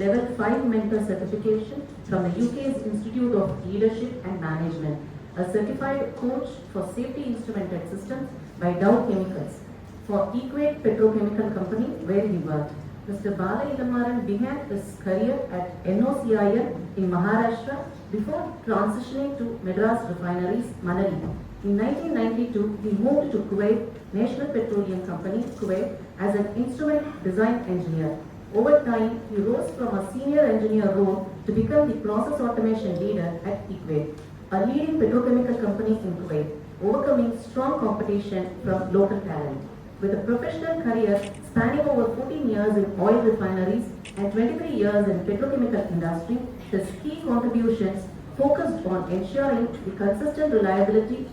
Level 5 mentor certification from the UK's Institute of Leadership and Management, a certified coach for safety instrumented systems by Dow Chemicals for Equate Petrochemical Company where he worked. Mr. Balaelamaran began his career at NOCIL in Maharashtra before transitioning to Madras Refineries, Manali. In 1992, he moved to Kuwait National Petroleum Company, Kuwait, as an instrument design engineer. Over time, he rose from a senior engineer role to become the process automation leader at Equate, a leading petrochemical company in Kuwait, overcoming strong competition from local talent. With a professional career spanning over 14 years in oil refineries and 23 years in petrochemical industry, his key contributions focused on ensuring the consistent reliability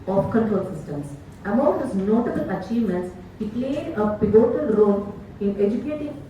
of control systems. Among his notable achievements, he played a pivotal role in educating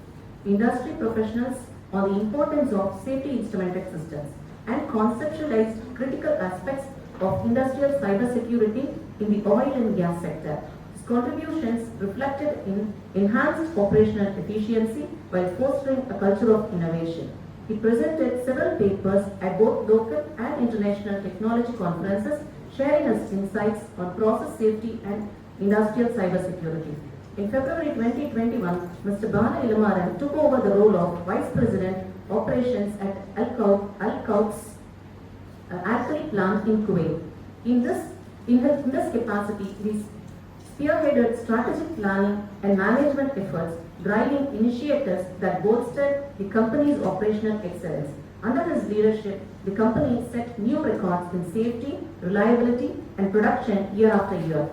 industry professionals on the importance of safety instrumented systems and conceptualized critical aspects of industrial cybersecurity in the oil and gas sector. His contributions reflected in enhanced operational efficiency while fostering a culture of innovation. He presented several papers at both local and international technology conferences, sharing his insights on process safety and industrial cybersecurity. In February 2021, Mr. Balaelamaran took over the role of Vice President Operations at Al-Qauf's Alkali plant in Kuwait. In this capacity, he spearheaded strategic planning and management efforts, driving initiatives that bolstered the company's operational excellence. Under his leadership, the company set new records in safety, reliability, and production year after year.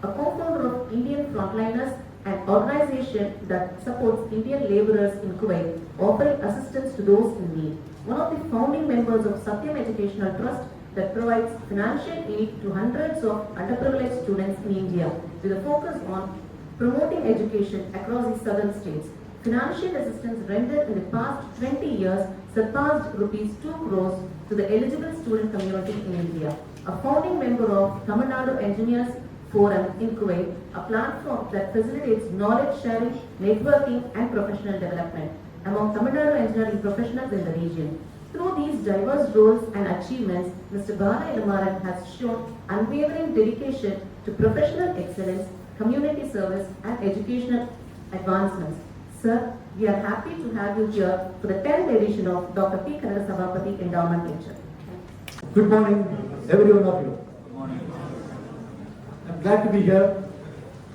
A co-founder of Indian Frontliners, an organization that supports Indian laborers in Kuwait, offering assistance to those in need. One of the founding members of Satyam Educational Trust that provides financial aid to hundreds of underprivileged students in India with a focus on promoting education across the southern states. Financial assistance rendered in the past 20 years surpassed rupees 2 crores to the eligible student community in India. A founding member of Tamil Nadu Engineers Forum in Kuwait, a platform that facilitates knowledge sharing, networking, and professional development among Tamil Nadu engineering professionals in the region. Through these diverse roles and achievements, Mr. Balaelamaran has shown unwavering dedication to professional excellence, community service, and educational advancements. Sir, we are happy to have you here for the 10th edition of Dr.P.Kanagasabapathy Endowment Lecture. Good morning, every one of you. I'm glad to be here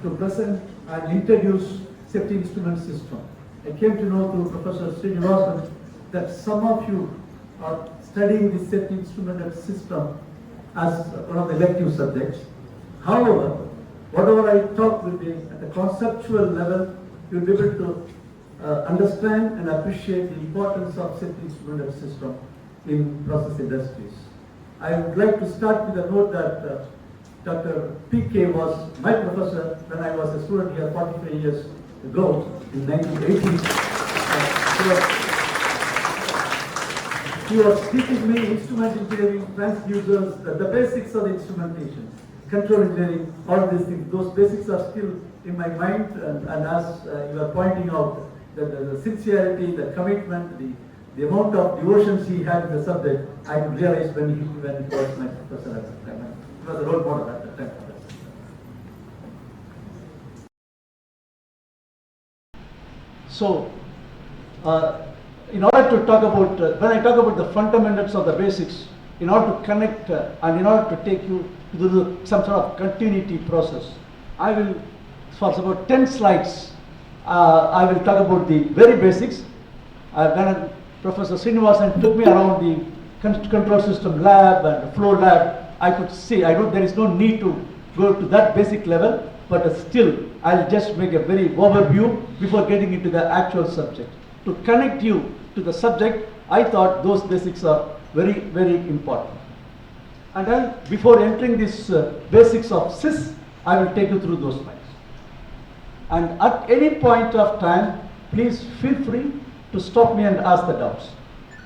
to present and introduce safety instrument system. I came to know through Professor Srinivasan that some of you are studying the safety instrument system as one of the elective subjects. However, whatever I talk will be at a conceptual level, you'll be able to understand and appreciate the importance of safety instrument system in process industries. I would like to start with a note that Dr. P.K. was my professor when I was a student here 45 years ago in 1980s. He was teaching me instrument engineering, transducers, the basics of the instrumentation, control engineering, all these things. Those basics are still in my mind, and as you are pointing out, the sincerity, the commitment, the amount of devotions he had in the subject, I could realize when he was my professor at the time. He was a role model at the time. So, in order to talk about, when I talk about the fundamentals of the basics, in order to connect and in order to take you to some sort of continuity process, I will, for about 10 slides, I will talk about the very basics. When Professor Srinivasan took me around the control system lab and flow lab, I could see, there is no need to go to that basic level, but still, I'll just make a very overview before getting into the actual subject. To connect you to the subject, I thought those basics are very, very important. And then, before entering this basics of SIS, I will take you through those slides. And at any point of time, please feel free to stop me and ask the doubts.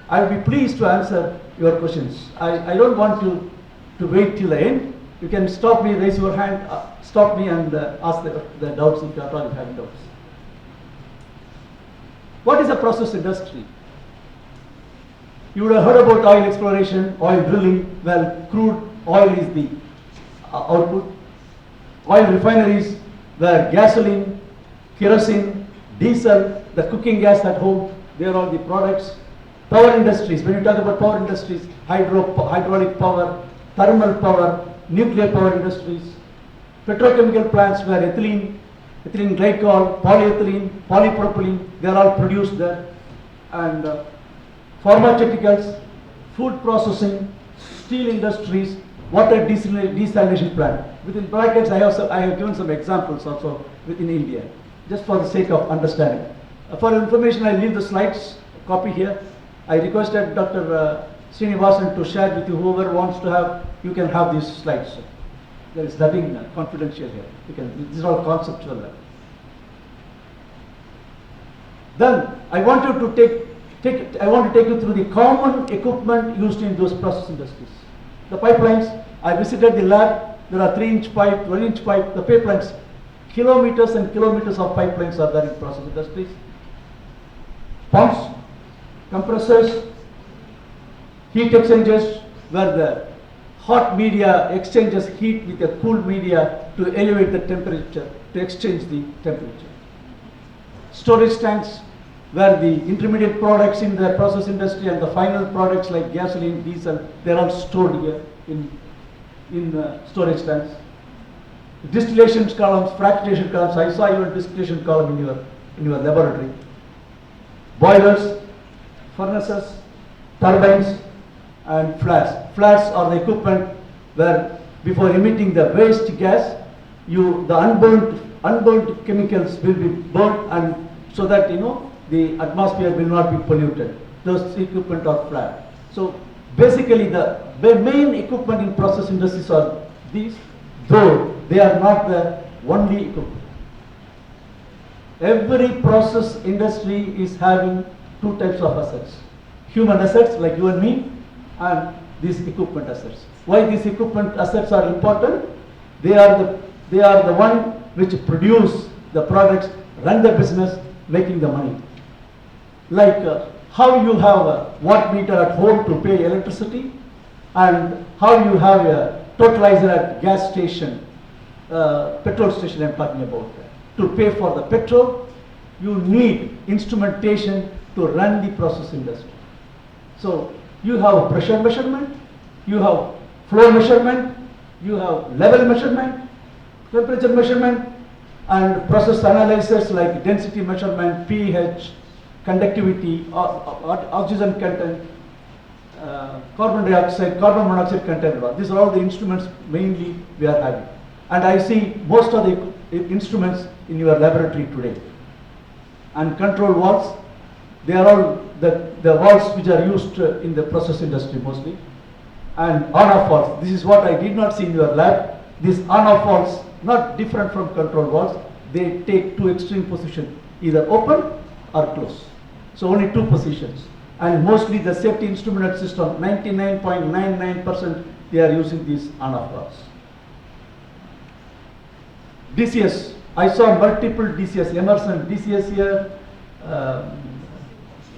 I will be pleased to answer your questions. I don't want to wait till the end. You can stop me, raise your hand, stop me and ask the doubts if you are having doubts. What is a process industry? You would have heard about oil exploration, oil drilling. Well, crude oil is the output. Oil refineries where gasoline, kerosene, diesel, the cooking gas at home, they are all the products. Power industries, when you talk about power industries, hydraulic power, thermal power, nuclear power industries, petrochemical plants where ethylene glycol, polyethylene, polypropylene, they are all produced there. And pharmaceuticals, food processing, steel industries, water desalination plant. Within brackets, I have given some examples also within India, just for the sake of understanding. For information, I leave the slides, copy here. I requested Dr. Srinivasan to share with you. Whoever wants to have, you can have these slides. There is nothing confidential here. This is all conceptual. Then I want you to take you through the common equipment used in those process industries. The pipelines, I visited the lab. There are 3-inch pipe, 12-inch pipe. The pipelines, kilometers and kilometers of pipelines are there in process industries. Pumps, compressors, heat exchangers, where the hot media exchanges heat with a cool media to elevate the temperature, to exchange the temperature. Storage tanks, where the intermediate products in the process industry and the final products like gasoline, diesel, they are all stored here in storage tanks. Distillation columns, fractionation columns. I saw your distillation column in your laboratory. Boilers, furnaces, turbines, and flares. Flares are the equipment where before emitting the waste gas, the unburnt chemicals will be burnt, and so that the atmosphere will not be polluted. Those equipment are flared. So basically the main equipment in process industries are these, though they are not the only equipment. Every process industry is having two types of assets. Human assets like you and me, and these equipment assets. Why these equipment assets are important? They are the one which produce the products, run the business, making the money. Like how you have a watt meter at home to pay electricity, and how you have a totalizer at gas station, petrol station I'm talking about. To pay for the petrol, you need instrumentation to run the process industry. So you have pressure measurement, you have flow measurement, you have level measurement, temperature measurement, and process analyzers like density measurement, pH, conductivity, oxygen content, carbon dioxide, carbon monoxide content. These are all the instruments mainly we are having. And I see most of the instruments in your laboratory today. And control valves, they are all the valves which are used in the process industry mostly. And on-off valves, this is what I did not see in your lab. These on-off valves, not different from control valves, they take two extreme positions, either open or close. So only two positions. And mostly the safety instrument system, 99.99% they are using these on-off valves. DCS, I saw multiple DCS, Emerson DCS here,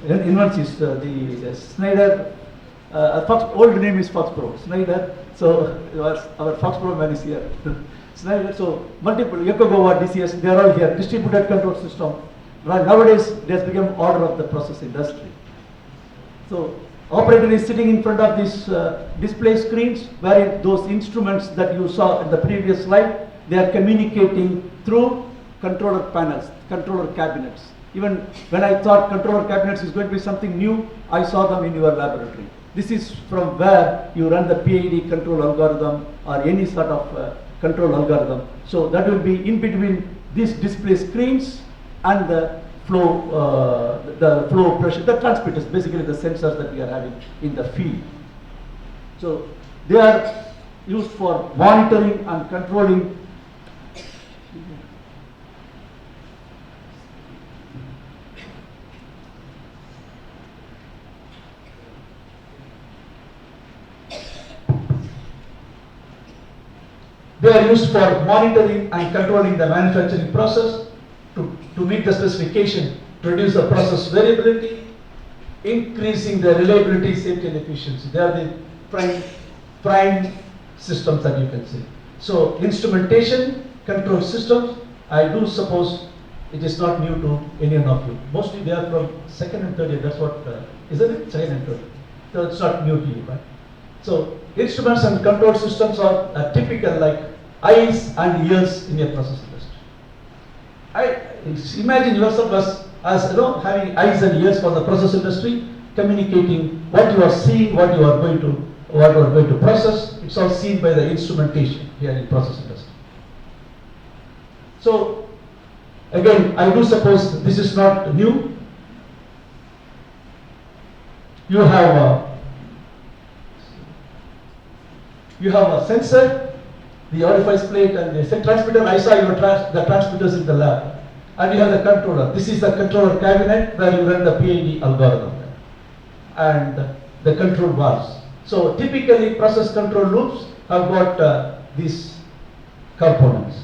Invensys, the Schneider, old name is Foxpro, Schneider, so our Foxpro man is here. Schneider, so multiple, Yokogawa DCS, they are all here, distributed control system. Right, nowadays, it has become order of the process industry. So, operator is sitting in front of these display screens, where those instruments that you saw in the previous slide, they are communicating through controller panels, controller cabinets. Even when I thought controller cabinets is going to be something new, I saw them in your laboratory. This is from where you run the PID control algorithm or any sort of control algorithm. So that will be in between these display screens and the flow pressure, the transmitters, basically the sensors that we are having in the field. So they are used for monitoring and controlling They are used for monitoring and controlling the manufacturing process to meet the specification reduce the process variability, increasing the reliability, safety and efficiency. They are the prime systems that you can see. So instrumentation, control systems, I do suppose it is not new to any one of you. Mostly they are from second and third year, that's what, isn't it? Second and third. So it's not new to you, right? So instruments and control systems are typical like eyes and ears in a process industry. Imagine yourself as having eyes and ears for the process industry, communicating what you are seeing, what you are going to process. It's all seen by the instrumentation here in process industry. So again, I do suppose this is not new. You have a sensor, the orifice plate, and the transmitter. I saw the transmitters in the lab. And you have the controller. This is the controller cabinet where you run the PID algorithm and the control valves. So typically process control loops have got these components.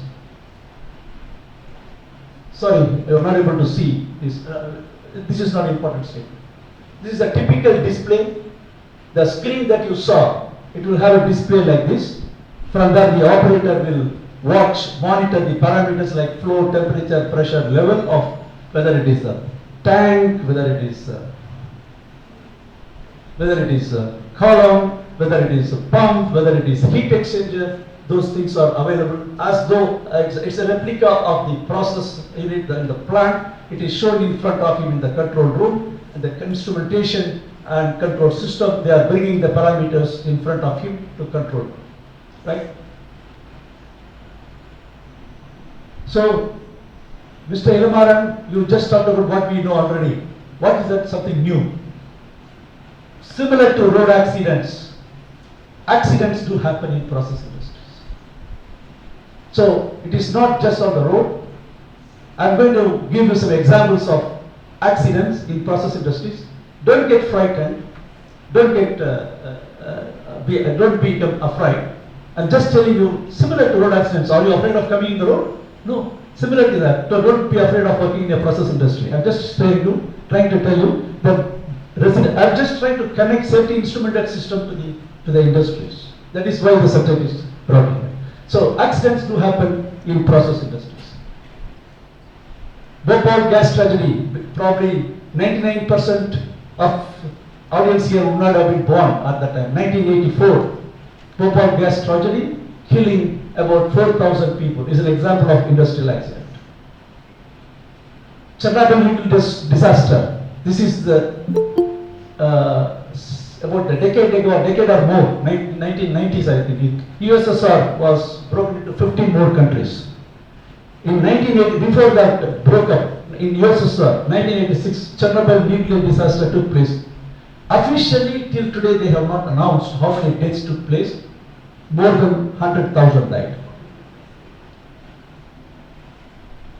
Sorry, you are not able to see this. This is not important statement. This is a typical display. The screen that you saw, it will have a display like this. From there the operator will monitor the parameters like flow, temperature, pressure, level of whether it is a tank, whether it is a column, whether it is a pump, whether it is heat exchanger. Those things are available as though it's a replica of the process unit in the plant. It is shown in front of him in the control room, and the instrumentation and control system, they are bringing the parameters in front of him to control, right? So, Mr. Elamaran, you just talked about what we know already. What is that something new? Similar to road accidents, accidents do happen in process industries. So, it is not just on the road. I am going to give you some examples of accidents in process industries. Don't get frightened. Don't become afraid. I'm just telling you, similar to road accidents. Are you afraid of coming in the road? No. Similar to that, so don't be afraid of working in a process industry. I'm just trying to tell you that I'm just trying to connect safety instrumented system to the industries. That is why the subject is brought here. So accidents do happen in process industries. Bhopal gas tragedy, probably 99% of audience here would not have been born at that time. 1984, Bhopal gas tragedy, killing about 4,000 people, is an example of industrial accident. Chernobyl nuclear disaster. This is about a decade ago, a decade or more, 1990s I think. USSR was broken into 15 more countries. In 1980, before that broke up, in USSR, 1986, Chernobyl nuclear disaster took place. Officially, till today, they have not announced how many deaths took place. More than 100,000 died.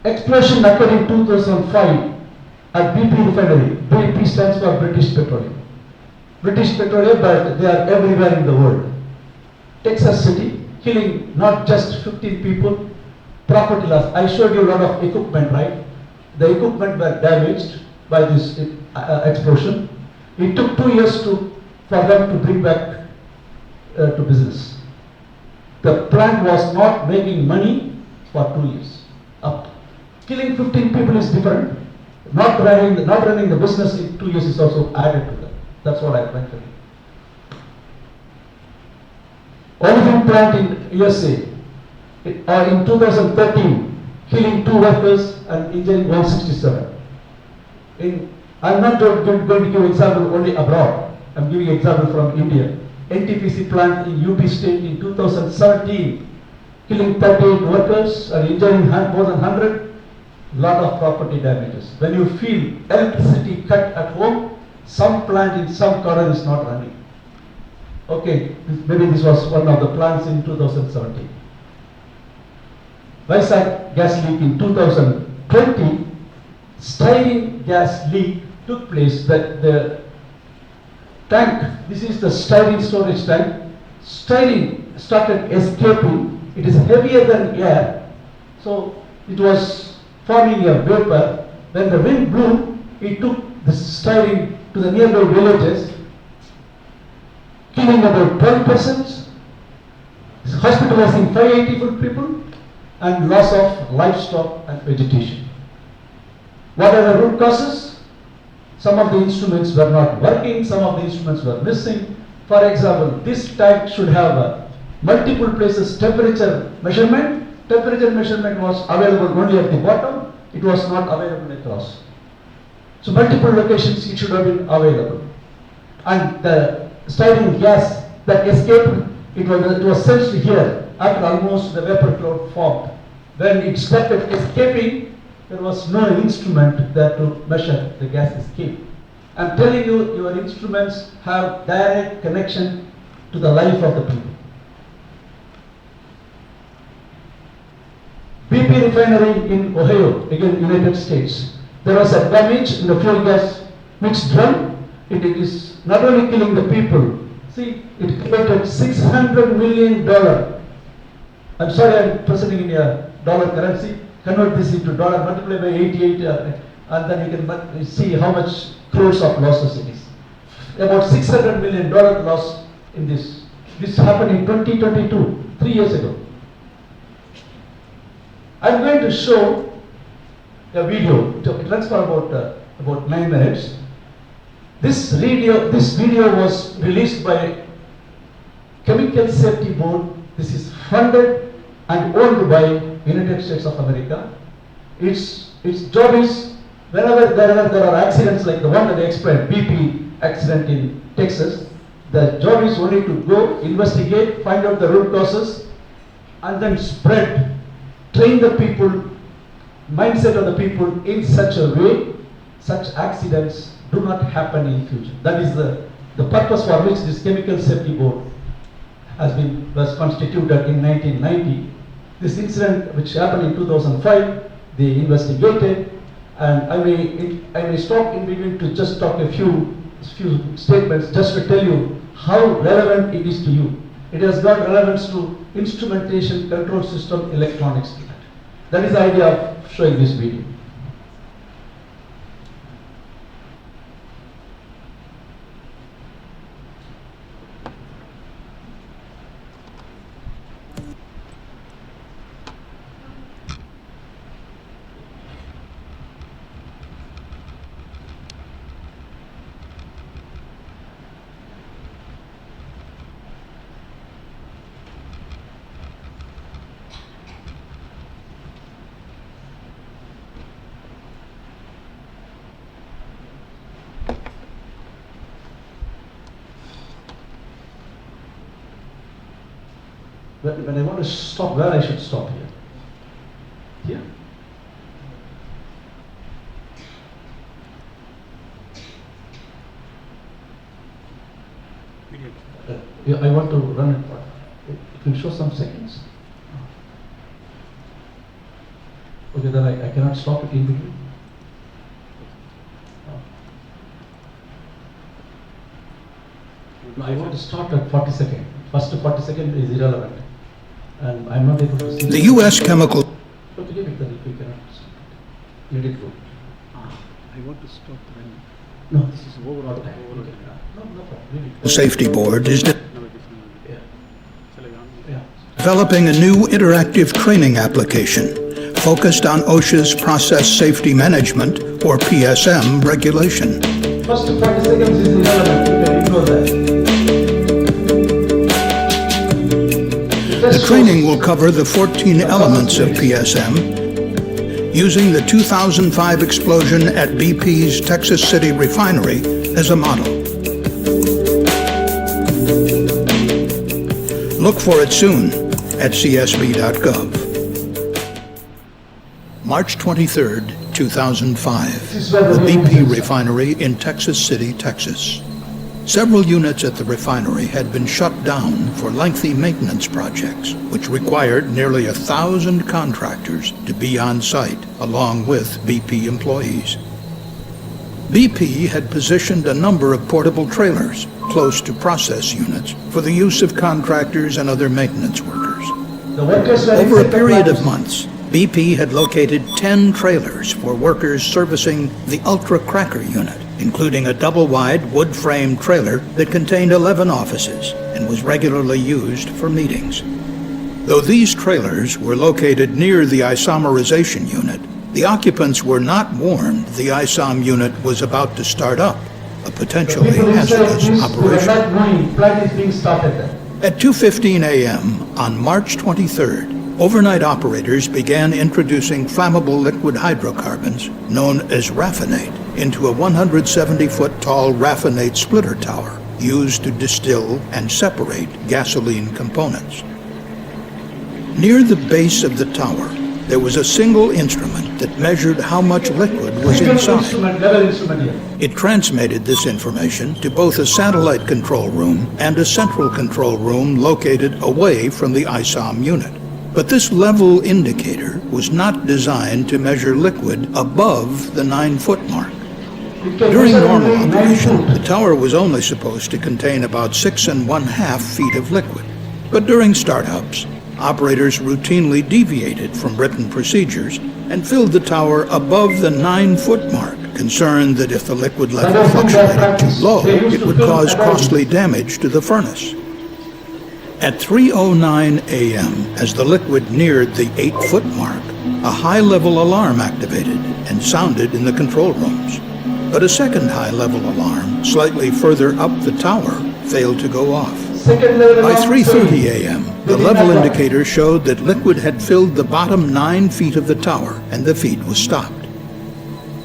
Explosion occurred in 2005 at BP refinery. BP stands for British Petroleum. British Petroleum, but they are everywhere in the world. Texas City, killing not just 15 people, property loss. I showed you a lot of equipment, right? The equipment were damaged by this explosion. It took 2 years for them to bring back to business. The plant was not making money for 2 years. Killing 15 people is different. Not running the business in 2 years is also added to that. That's what I mentioned. Olefin plant in USA in 2013, killing 2 workers and injuring 167. I'm not going to give example only abroad. I'm giving example from India. NTPC plant in UP state in 2017, killing 38 workers and injuring more than 100. Lot of property damages. When you feel electricity cut at home, some plant in some corner is not running. Okay, maybe this was one of the plants in 2017. Vizag gas leak in 2020, styrene gas leak took place. The tank, this is the styrene storage tank. Styrene started escaping. It is heavier than air, so it was forming a vapor. when the wind blew, it took the styrene to the nearby villages, killing about 12 persons, hospitalizing 584 people, and loss of livestock and vegetation. What are the root causes? Some of the instruments were not working, some of the instruments were missing. For example, this tank should have multiple places temperature measurement. Temperature measurement was available only at the bottom, it was not available across. So multiple locations it should have been available. And the styrene gas that escaped, it was sensed here after almost the vapor cloud formed. When it started escaping, there was no instrument there to measure the gas escape. I'm telling you, your instruments have direct connection to the life of the people. BP refinery in Ohio, again United States. There was a damage in the fuel gas mixed drum. It is not only killing the people. See, it created $600 million. I'm sorry, I'm presenting in a dollar currency. Convert this into dollar, multiply by 88, and then you can see how much crores of losses it is. About $600 million loss in this. This happened in 2022, 3 years ago. I'm going to show a video. It runs for about 9 minutes. This video was released by Chemical Safety Board. This is funded and owned by United States of America. Its job is whenever there are accidents like the one that I explained, BP accident in Texas, the job is only to go investigate, find out the root causes, and then train the people, mindset of the people in such a way, such accidents do not happen in future. That is the purpose for which this Chemical Safety Board was constituted in 1990. This incident which happened in 2005, they investigated, and I may stop in between to just talk a few statements just to tell you how relevant it is to you. It has got relevance to instrumentation, control system, electronics. That is the idea of showing this video. When I want to stop, where I should stop here? Here? I want to run it. It will show some seconds. Okay, then I cannot stop it in between. No, I want to start at 40 seconds. First 40 seconds is irrelevant. And I'm not able to see the U.S. chemical But give it then if you cannot stop it. Let it go. I want to stop when No, this is overall time. No problem. Leave it go. Safety Board is no different. Yeah. Shall I on? Yeah. developing a new interactive training application focused on OSHA's Process Safety Management, or PSM, regulation. First 40 seconds is irrelevant. You can ignore that. The training will cover the 14 elements of PSM, using the 2005 explosion at BP's Texas City refinery as a model. Look for it soon at csb.gov. March 23, 2005, the BP refinery in Texas City, Texas. Several units at the refinery had been shut down for lengthy maintenance projects, which required nearly 1,000 contractors to be on site, along with BP employees. BP had positioned a number of portable trailers close to process units for the use of contractors and other maintenance workers. The workers were Over a inside the period of plants. months, BP had located 10 trailers for workers servicing the Ultra Cracker unit, including a double-wide wood-frame trailer that contained 11 offices and was regularly used for meetings. Though these trailers were located near the isomerization unit, the occupants were not warned the ISOM unit was about to start up, a potentially hazardous operation. At 2:15 a.m. on March 23rd, overnight operators began introducing flammable liquid hydrocarbons, known as raffinate, into a 170-foot tall raffinate splitter tower used to distill and separate gasoline components. Near the base of the tower, there was a single instrument that measured how much liquid was inside. It transmitted this information to both a satellite control room and a central control room located away from the ISOM unit. But this level indicator was not designed to measure liquid above the 9-foot mark. During normal operation, the tower was only supposed to contain about 6½ feet of liquid. But during startups, operators routinely deviated from written procedures and filled the tower above the 9-foot mark, concerned that if the liquid level fluctuated too low, it would cause costly damage to the furnace. At 3:09 a.m., as the liquid neared the 8-foot mark, a high-level alarm activated and sounded in the control rooms. But a second high-level alarm, slightly further up the tower, failed to go off. By 3:30 a.m., the level indicator showed that liquid had filled the bottom 9 feet of the tower and the feed was stopped.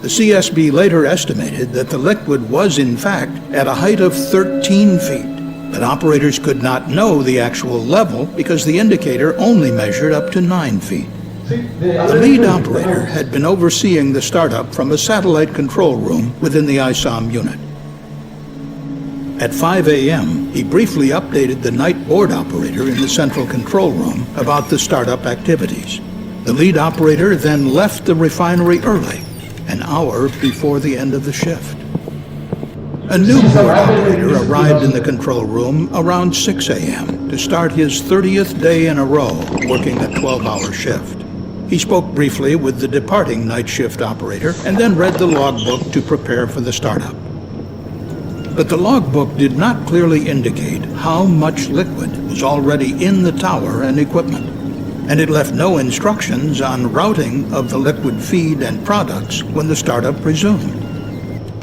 The CSB later estimated that the liquid was in fact at a height of 13 feet, but operators could not know the actual level because the indicator only measured up to 9 feet. The lead operator had been overseeing the startup from a satellite control room within the ISOM unit. At 5 a.m., he briefly updated the night board operator in the central control room about the startup activities. The lead operator then left the refinery early, an hour before the end of the shift. A new board operator arrived in the control room around 6 a.m. to start his 30th day in a row working a 12-hour shift. He spoke briefly with the departing night shift operator and then read the logbook to prepare for the startup. But the logbook did not clearly indicate how much liquid was already in the tower and equipment, and it left no instructions on routing of the liquid feed and products when the startup resumed.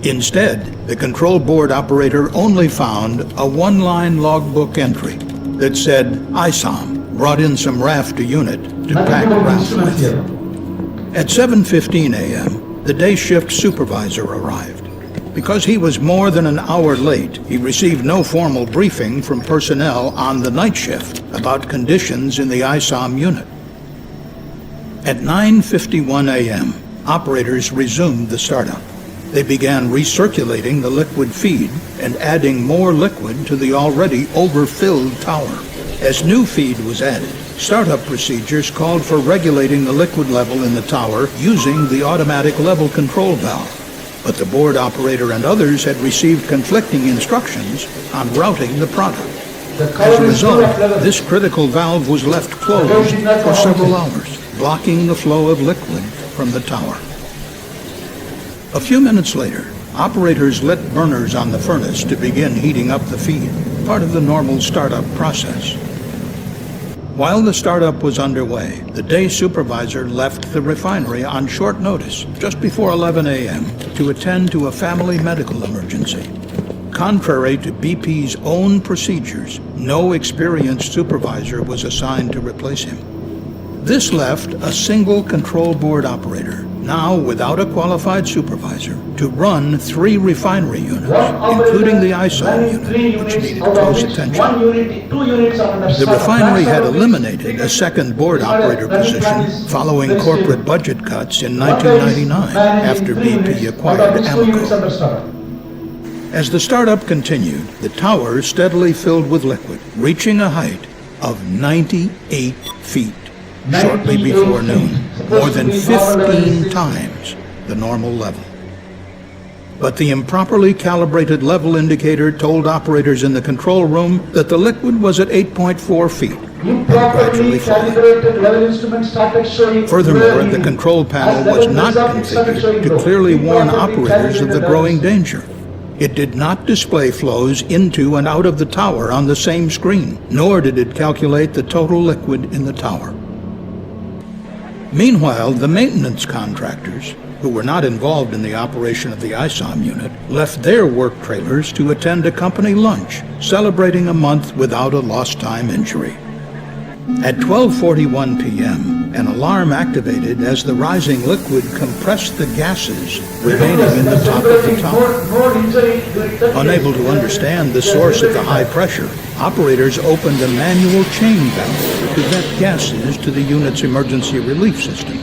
Instead, the control board operator only found a one-line logbook entry that said, ISOM brought in some RAF to unit to pack RAF with. At 7:15 a.m., the day shift supervisor arrived. Because he was more than an hour late, he received no formal briefing from personnel on the night shift about conditions in the ISOM unit. At 9:51 a.m., operators resumed the startup. They began recirculating the liquid feed and adding more liquid to the already overfilled tower. As new feed was added, startup procedures called for regulating the liquid level in the tower using the automatic level control valve. But the board operator and others had received conflicting instructions on routing the product. As a result, this critical valve was left closed for several hours, blocking the flow of liquid from the tower. A few minutes later, operators lit burners on the furnace to begin heating up the feed, part of the normal startup process. While the startup was underway, the day supervisor left the refinery on short notice, just before 11 a.m., to attend to a family medical emergency. Contrary to BP's own procedures, no experienced supervisor was assigned to replace him. This left a single control board operator, now without a qualified supervisor, to run 3 refinery units, including the ISOM unit, which needed close attention. The refinery had eliminated a second board operator position following corporate budget cuts in 1999 after BP acquired Amoco. As the startup continued, the tower steadily filled with liquid, reaching a height of 98 feet. Shortly before noon, more than 15 times the normal level. But the improperly calibrated level indicator told operators in the control room that the liquid was at 8.4 feet. Improperly calibrated level instrument started showing. Furthermore, the control panel was not configured to clearly warn operators of the growing danger. It did not display flows into and out of the tower on the same screen, nor did it calculate the total liquid in the tower. Meanwhile, the maintenance contractors, who were not involved in the operation of the ISOM unit, left their work trailers to attend a company lunch, celebrating a month without a lost time injury. At 12:41 p.m., an alarm activated as the rising liquid compressed the gases remaining in the top of the tower. Unable to understand the source of the high pressure, operators opened a manual chain valve to vent gases to the unit's emergency relief system,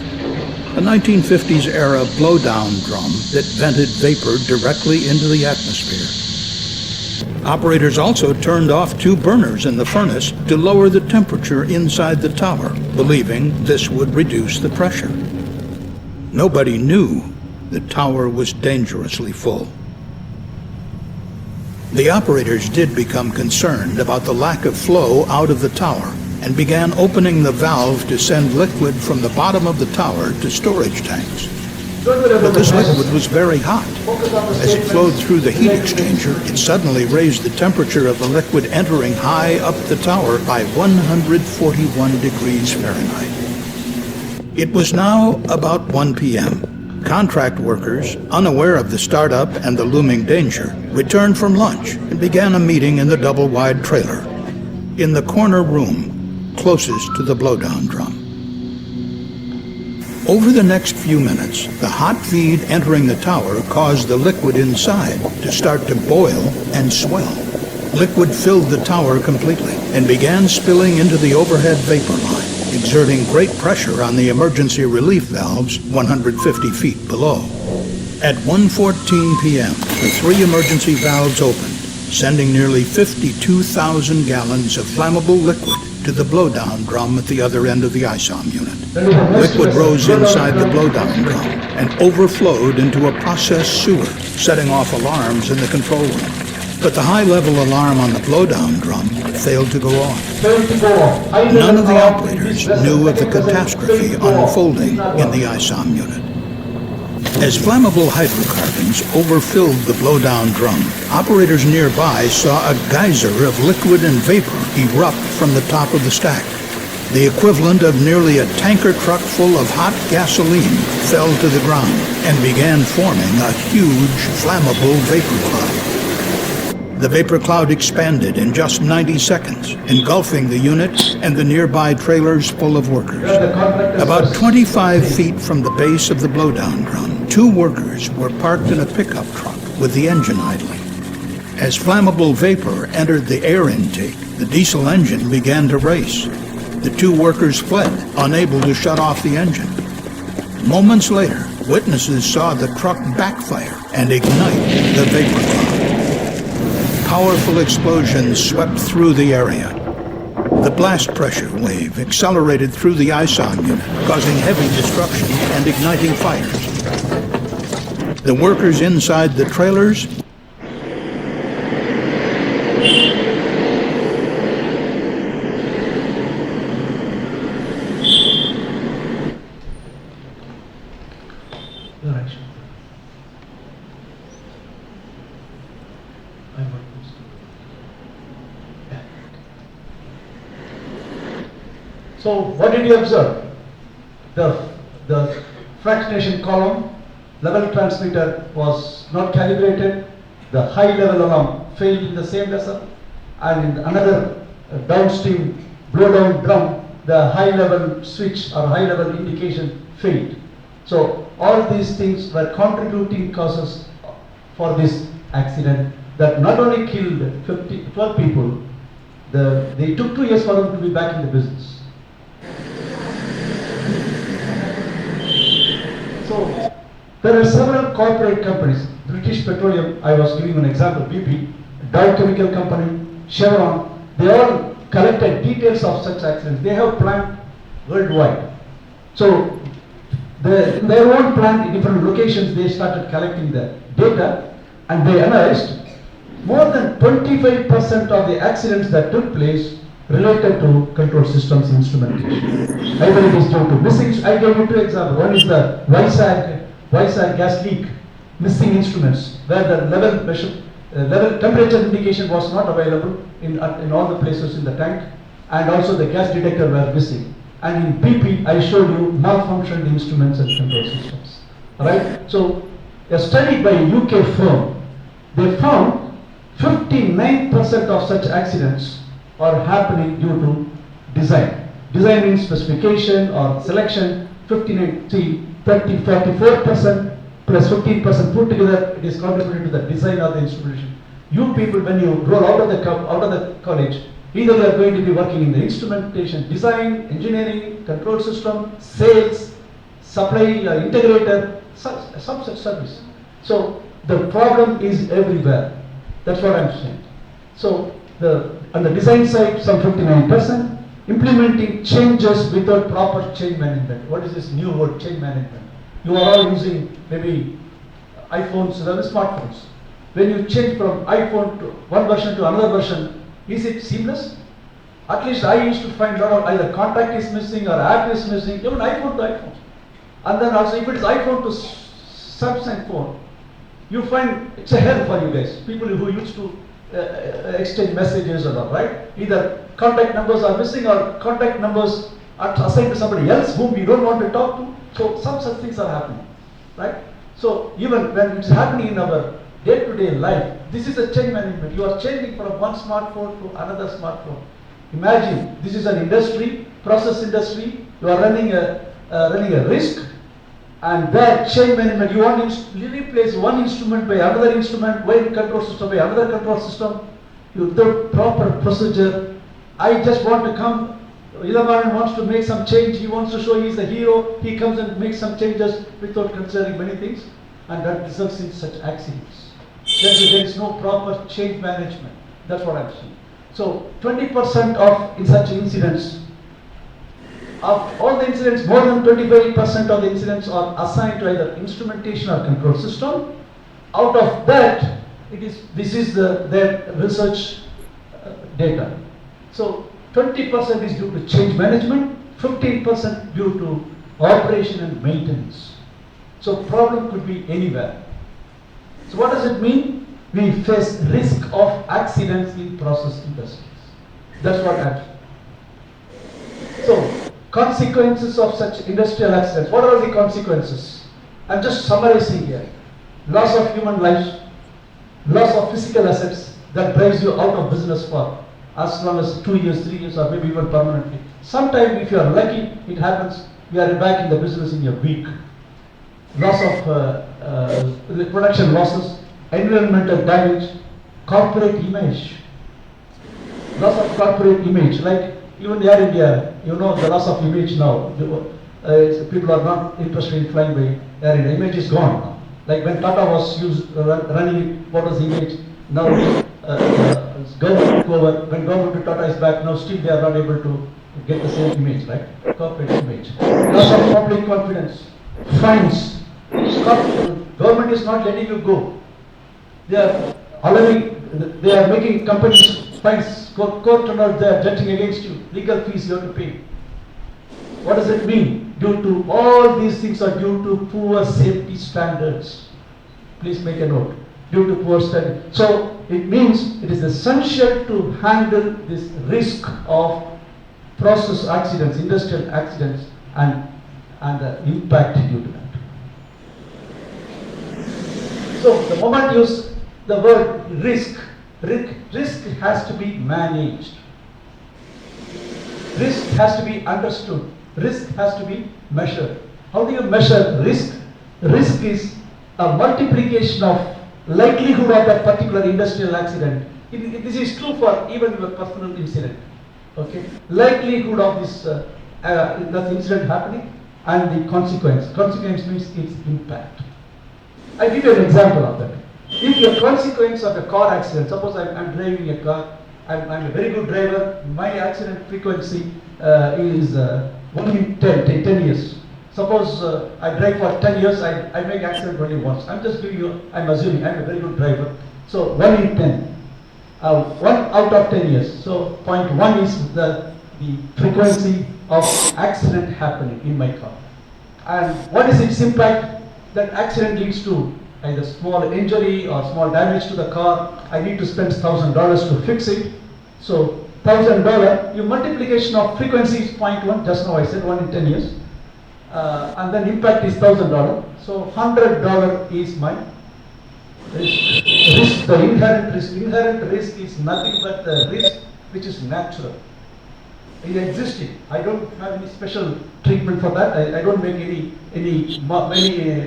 a 1950s-era blowdown drum that vented vapor directly into the atmosphere. Operators also turned off 2 burners in the furnace to lower the temperature inside the tower, believing this would reduce the pressure. Nobody knew the tower was dangerously full. The operators did become concerned about the lack of flow out of the tower and began opening the valve to send liquid from the bottom of the tower to storage tanks. But this liquid was very hot. As it flowed through the heat exchanger, it suddenly raised the temperature of the liquid entering high up the tower by 141 degrees Fahrenheit. It was now about 1 p.m. Contract workers, unaware of the startup and the looming danger, returned from lunch and began a meeting in the double-wide trailer, in the corner room closest to the blowdown drum. Over the next few minutes, the hot feed entering the tower caused the liquid inside to start to boil and swell. Liquid filled the tower completely and began spilling into the overhead vapor line, exerting great pressure on the emergency relief valves 150 feet below. At 1:14 p.m., the 3 emergency valves opened, sending nearly 52,000 gallons of flammable liquid to the blowdown drum at the other end of the ISOM unit. Liquid rose inside the blowdown drum and overflowed into a process sewer, setting off alarms in the control room. But the high-level alarm on the blowdown drum failed to go off. None of the operators knew of the catastrophe unfolding in the ISOM unit. As flammable hydrocarbons overfilled the blowdown drum, operators nearby saw a geyser of liquid and vapor erupt from the top of the stack. The equivalent of nearly a tanker truck full of hot gasoline fell to the ground and began forming a huge flammable vapor cloud. The vapor cloud expanded in just 90 seconds, engulfing the unit and the nearby trailers full of workers. About 25 feet from the base of the blowdown drum, 2 workers were parked in a pickup truck with the engine idling. As flammable vapor entered the air intake, the diesel engine began to race. The 2 workers fled, unable to shut off the engine. Moments later, witnesses saw the truck backfire and ignite the vapor cloud. Powerful explosions swept through the area. The blast pressure wave accelerated through the ISOM unit, causing heavy destruction and igniting fires. The workers inside the trailers So what did you observe? The fractionation column level transmitter was not calibrated. The high level alarm failed in the same vessel, and in another downstream blowdown drum, the high level switch or high level indication failed. So all these things were contributing causes for this accident that not only killed 12 people, they took 2 years for them to be back in the business. So there are several corporate companies, British Petroleum, I was giving an example, BP, Dow Chemical Company, Chevron, they all collected details of such accidents. They have planned worldwide. So In their own plant in different locations, they started collecting the data, and they analyzed more than 25% of the accidents that took place related to control systems instrumentation. Either it is due to missing, I gave you two examples. One is the YSAG gas leak, missing instruments, where the level temperature indication was not available in all the places in the tank, and also the gas detector were missing. And in PP, I showed you malfunctioned instruments and control systems. Alright? So, a study by a UK firm, they found 59% of such accidents are happening due to design. Design means specification or selection. 59, 30, 44% plus 15% put together, it is contributed to the design of the instrumentation. You people, when you roll out of the college, either you are going to be working in the instrumentation, design, engineering, control system, sales, supply, integrator, some such service. So the problem is everywhere. That's what I'm saying. So on the design side, some 59%, implementing changes without proper change management. What is this new word, change management? You are all using maybe iPhones and other smartphones. When you change from iPhone to one version to another version, is it seamless? At least I used to find a lot of either contact is missing or app is missing, even iPhone to iPhone. And then also if it is iPhone to Samsung phone, you find it's a hell for you guys. People who used to exchange messages or not, right? Either contact numbers are missing or contact numbers are assigned to somebody else whom we don't want to talk to. So some such things are happening, right? So even when it's happening in our day-to-day life, this is a change management. You are changing from one smartphone to another smartphone. Imagine this is an industry, process industry. You are running a risk, and that change management. You want to replace one instrument by another instrument, one control system by another control system. Without proper procedure. I just want to come. Elamaran wants to make some change. He wants to show he is the hero. He comes and makes some changes without considering many things, and that results in such accidents. There is no proper change management. That's what I'm saying. So 20% of in such incidents, of all the incidents, more than 25% of the incidents are assigned to either instrumentation or control system. Out of that, this is their research data. So 20% is due to change management, 15% due to operation and maintenance. So problem could be anywhere. So what does it mean? We face risk of accidents in process industries. That's what happens. So consequences of such industrial accidents. What are the consequences? I'm just summarizing here. Loss of human lives, loss of physical assets that drives you out of business for as long as 2 years, 3 years, or maybe even permanently. Sometimes if you are lucky, it happens, you are back in the business in a week. Loss of production losses, environmental damage, corporate image. Loss of corporate image, like even Air India, you know the loss of image now. People are not interested in flying by Air India. Image is gone now. Like when Tata was running, what was the image? Now government took over. When government to Tata is back, now still they are not able to get the same image, right? Corporate image. Loss of public confidence, fines. Government is not letting you go. They are making companies fines. Court orders, they are judging against you. Legal fees you have to pay. What does it mean? Due to all these things are due to poor safety standards. Please make a note. Due to poor standards. So it means it is essential to handle this risk of process accidents, industrial accidents, and the impact due to that. So the moment you use the word risk has to be managed. Risk has to be understood. Risk has to be measured. How do you measure risk? Risk is a multiplication of likelihood of that particular industrial accident. This is true for even your personal incident. Okay, likelihood of this that incident happening and the consequence. Consequence means its impact. I give you an example of that. If your consequence of a car accident, suppose I'm driving a car, I'm a very good driver, my accident frequency is 1 in 10 years. Suppose I drive for 10 years, I make accident only once. I'm just giving you, I'm assuming I'm a very good driver. So 1 in 10, 1 out of 10 years. So 0.1 is the frequency of accident happening in my car. And what is its impact? That accident leads to either small injury or small damage to the car. I need to spend $1,000 to fix it. So $1,000, your multiplication of frequency is 0.1, just now I said 1 in 10 years. And then impact is $1,000. So $100 is my risk, the inherent risk. Inherent risk is nothing but the risk which is natural. It is existing. I don't have any special treatment for that. I don't make any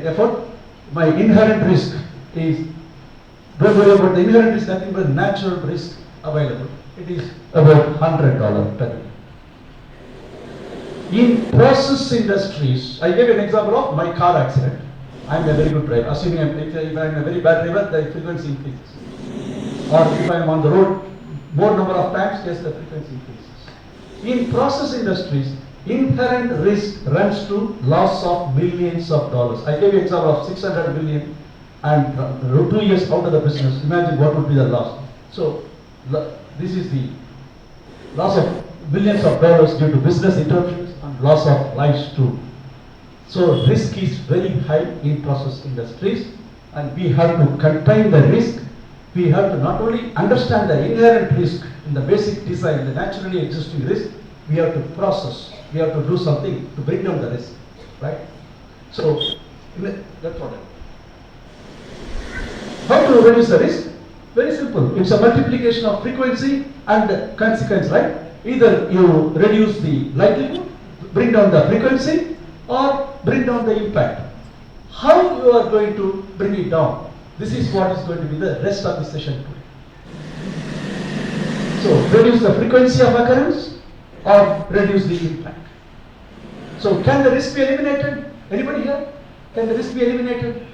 effort. My inherent risk is, don't worry about the inherent risk, nothing but natural risk available. It is about $100 per year. In process industries, I gave an example of my car accident. I am a very good driver. Assuming if I am a very bad driver, the frequency increases. Or if I am on the road more number of times, yes, the frequency increases. In process industries, inherent risk runs to loss of millions of dollars. I gave you an example of 600 billion and 2 years out of the business. Imagine what would be the loss. So this is the loss of billions of dollars due to business interruptions and loss of lives too. So risk is very high in process industries, and we have to contain the risk. We have to not only understand the inherent risk in the basic design, the naturally existing risk, we have to process, we have to do something to bring down the risk, right? So that's what how to reduce the risk? Very simple. It's a multiplication of frequency and consequence, right? Either you reduce the likelihood, bring down the frequency, or bring down the impact. How you are going to bring it down? This is what is going to be the rest of the session today. So reduce the frequency of occurrence or reduce the impact. So can the risk be eliminated? Anybody here? Can the risk be eliminated?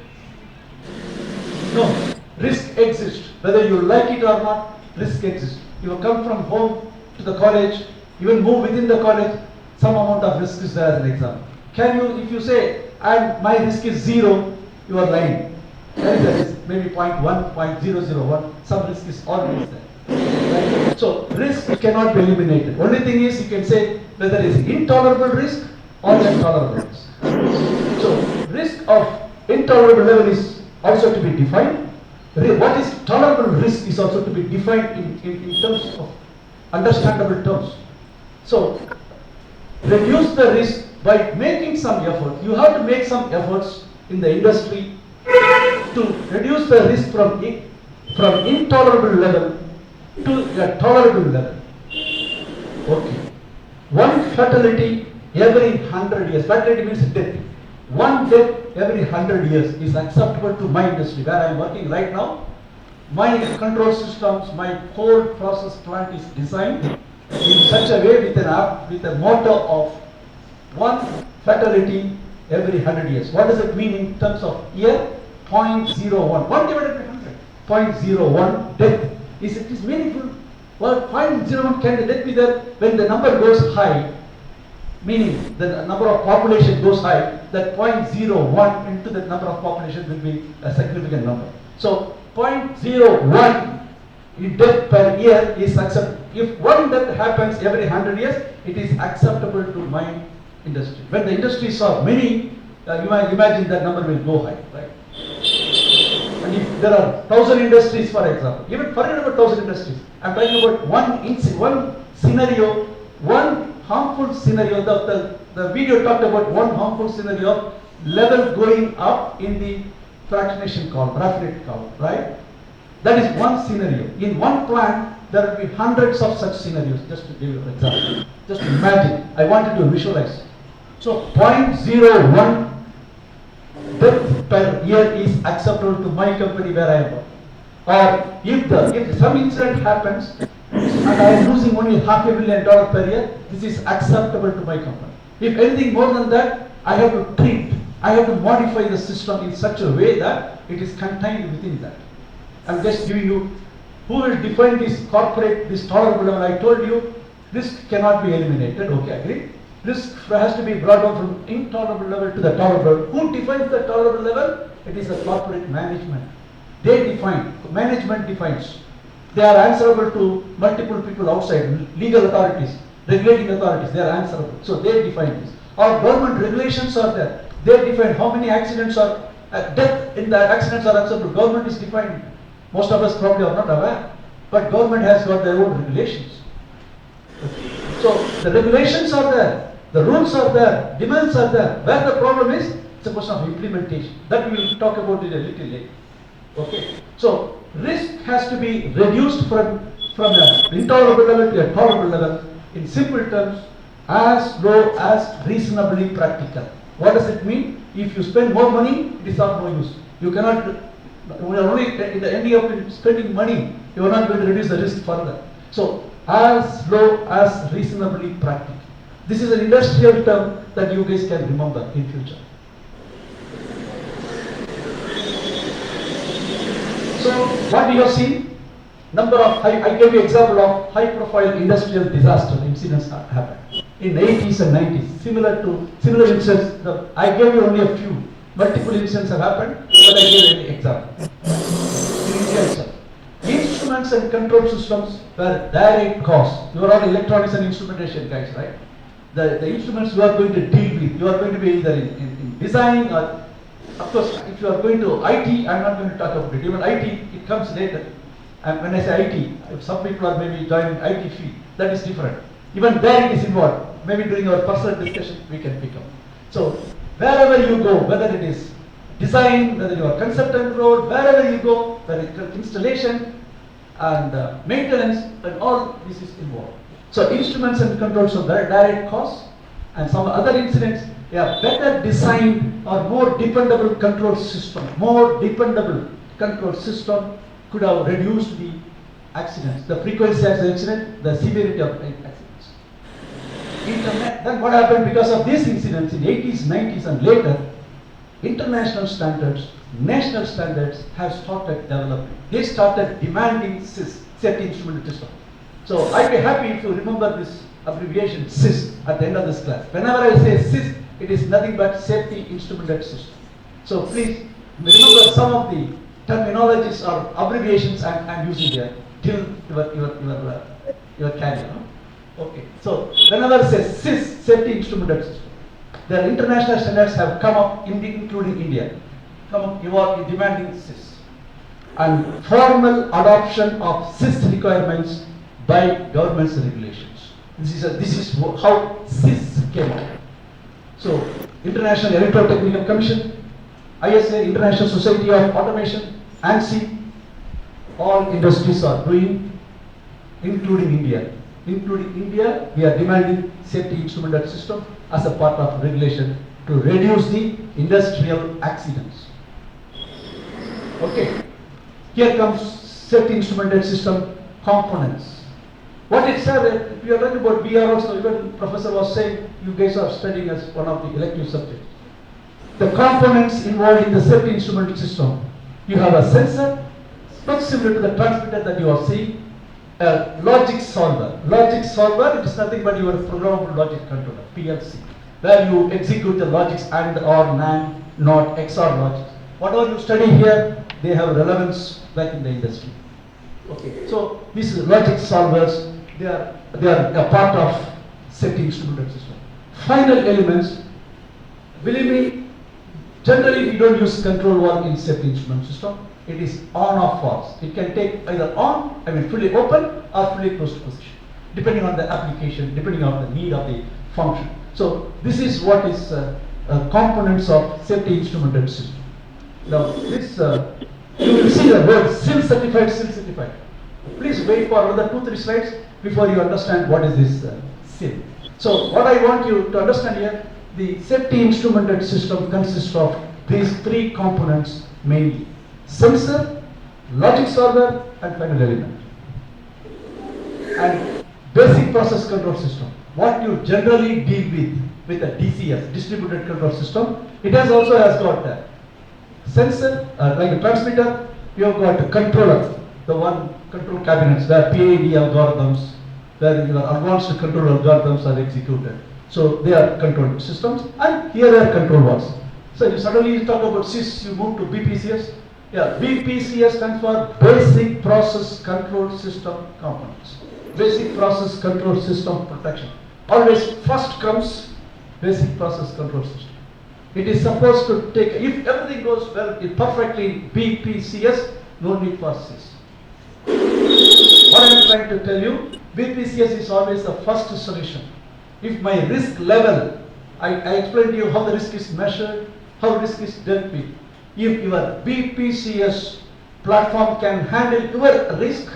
No. Risk exists. Whether you like it or not, risk exists. You come from home to the college, even move within the college, some amount of risk is there as an example. Can you, if you say, and my risk is 0, you are lying. There is a risk, maybe 0.1, 0.001, some risk is always there. Right? So risk cannot be eliminated. Only thing is you can say whether it is intolerable risk or intolerable risk. So risk of intolerable level is also to be defined. What is tolerable risk is also to be defined in terms of understandable terms. So reduce the risk by making some effort. You have to make some efforts in the industry to reduce the risk from intolerable level to a tolerable level. Okay. One fatality every 100 years. Fatality means death. One death every 100 years is acceptable to my industry where I am working right now. My control systems, my whole process plant is designed in such a way with a motto of one fatality every 100 years. What does it mean in terms of year? 0.01. 1 divided by 100. 0.01 death. It is meaningful. Well, 0.01 can the death be there when the number goes high, meaning the number of population goes high, that 0.01 into the number of population will be a significant number. So 0.01 in death per year is acceptable. If one death happens every 100 years, it is acceptable to my industry. When the industries are many, you might imagine that number will go high, right? And if there are 1,000 industries, for example, even forget about 1,000 industries, I'm talking about one scenario, one harmful scenario. The video talked about one harmful scenario of level going up in the fractionation column, raffinate column, right? That is one scenario. In one plant, there will be hundreds of such scenarios, just to give you an example. Just imagine, I wanted to visualize. So 0.01 death per year is acceptable to my company where I am working. Or if some incident happens and I am losing only $500 million per year, this is acceptable to my company. If anything more than that, I have to treat, I have to modify the system in such a way that it is contained within that. I'm just giving you, who will define this tolerable level? I told you, risk cannot be eliminated, okay, agree? Risk has to be brought down from intolerable level to the tolerable. Who defines the tolerable level? It is the corporate management. They define, management defines. They are answerable to multiple people outside, legal authorities, regulating authorities, they are answerable. So they define this. Or government regulations are there. They define how many accidents are, death in the accidents are acceptable. Government is defining. Most of us probably are not aware. But government has got their own regulations. So the regulations are there, the rules are there, demands are there. Where the problem is, it's a question of implementation. That we will talk about it a little later. Okay. So risk has to be reduced from an intolerable level to a tolerable level. In simple terms, as low as reasonably practical. What does it mean? If you spend more money, it is of no use. You cannot, we are only in the ending of spending money, you are not going to reduce the risk further. So, as low as reasonably practical. This is an industrial term that you guys can remember in future. So, what we have seen, number of I gave you example of high profile industrial disaster incidents that happened in 80s and 90s. Similar incidents, I gave you only a few. Multiple incidents have happened, but I gave an example. In India itself. Instruments and control systems were direct costs. You are all electronics and instrumentation guys, right? The instruments you are going to deal with, you are going to be either in design or, of course, if you are going to IT, I am not going to talk about it. Even IT, it comes later. And when I say IT, if some people are maybe joining IT field, that is different. Even there it is involved. Maybe during our personal discussion, we can pick up. So, wherever you go, whether it is design, whether you are consultant road, wherever you go, whether it is installation and maintenance, and all this is involved. So, instruments and controls are very direct costs, and some other incidents, they are better designed or more dependable control system. More dependable control system could have reduced the accidents, the frequency of the accident, the severity of accidents. Then what happened because of these incidents in 80s, 90s and later, international standards, national standards have started developing. They started demanding SIS, Safety Instrument System. So I'd be happy if you remember this abbreviation SIS at the end of this class. Whenever I say SIS, it is nothing but Safety Instrument System. So please remember some of the terminologies or abbreviations I'm using here till your career. Okay. So whenever I say SIS, Safety Instrument System, the international standards have come up, including India, evolved demanding SIS, and formal adoption of SIS requirements by government's regulations. This is how SIS came out. So, International Electrotechnical Commission, ISA, International Society of Automation, ANSI, all industries are doing, including India. Including India, we are demanding Safety Instrument System as a part of regulation to reduce the industrial accidents. Okay, here comes Safety Instrument System components. What it said, we are talking about VR also, even professor was saying, you guys are studying as one of the elective subjects. The components involved in the Safety Instrument System. You have a sensor, not similar to the transmitter that you are seeing, a logic solver. Logic solver, it is nothing but your programmable logic controller, PLC, where you execute the logics and or NAND, NOT, XOR logics. Whatever you study here, they have relevance back in the industry. Okay, so these logic solvers, they are a part of Safety Instrument System. Final elements, believe me, generally we don't use control valve in Safety Instrument System. It is on or false. It can take either on, fully open or fully closed position, depending on the application, depending on the need of the function. So this is what is components of Safety Instrument System. Now this, you will see the word SIL certified, SIL certified. Please wait for another 2-3 slides before you understand what is this SIL. So what I want you to understand here, the Safety Instrument System consists of these 3 components mainly: sensor, logic solver and final element. And basic process control system, what you generally deal with a DCS, distributed control system. It also has got a sensor, like a transmitter. You have got a controller, the one control cabinets where PID algorithms, where your advanced control algorithms are executed. So they are control systems, and here are control valves. So you suddenly talk about SIS, you move to BPCS. Yeah, BPCS stands for Basic Process Control System Components. Basic Process Control System Protection. Always first comes Basic Process Control System. It is supposed to take, if everything goes well, perfectly BPCS, no need for SIS. What I am trying to tell you, BPCS is always the first solution. If my risk level, I explained to you how the risk is measured, how risk is dealt with. If your BPCS platform can handle your risk,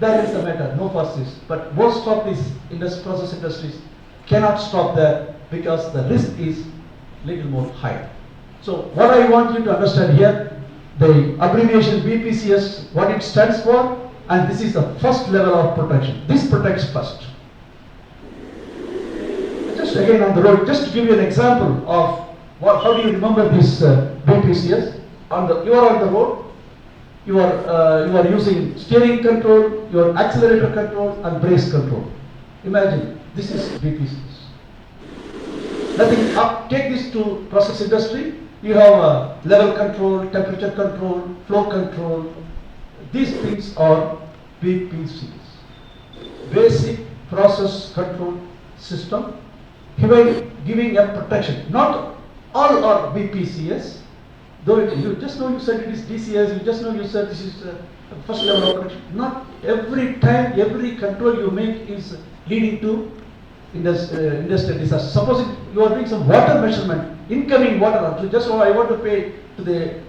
that is the matter, no for SIS. But most of these process industries cannot stop there because the risk is little more high. So what I want you to understand here, the abbreviation BPCS, what it stands for, and this is the first level of protection. This protects first. Just again on the road, just to give you an example of how do you remember this BPCS. You are on the road, you are using steering control, your accelerator control, and brakes control. Imagine this is BPCS. Nothing up. Take this to process industry. You have level control, temperature control, flow control. These things are BPCS. Basic Process Control System, giving a protection. Not all are BPCS. Though you just know you said it is DCS, you just know you said this is first level of protection. Not every time, every control you make is leading to industrial disaster. Suppose you are doing some water measurement, incoming water, so just I want to pay to the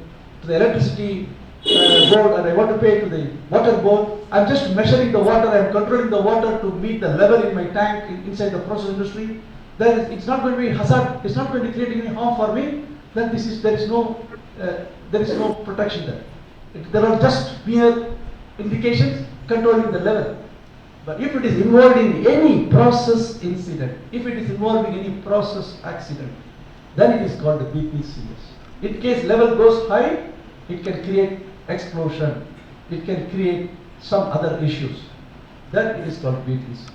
electricity board, and I want to pay to the water board. I am just measuring the water, I am controlling the water to meet the level in my tank inside the process industry. Then it's not going to be hazard, it's not going to create any harm for me. Then there is no protection there. There are just mere indications controlling the level. But if it is involved in any process incident, if it is involving any process accident, then it is called the BPCS. In case level goes high, it can create explosion, it can create some other issues. Then it is called BPCS.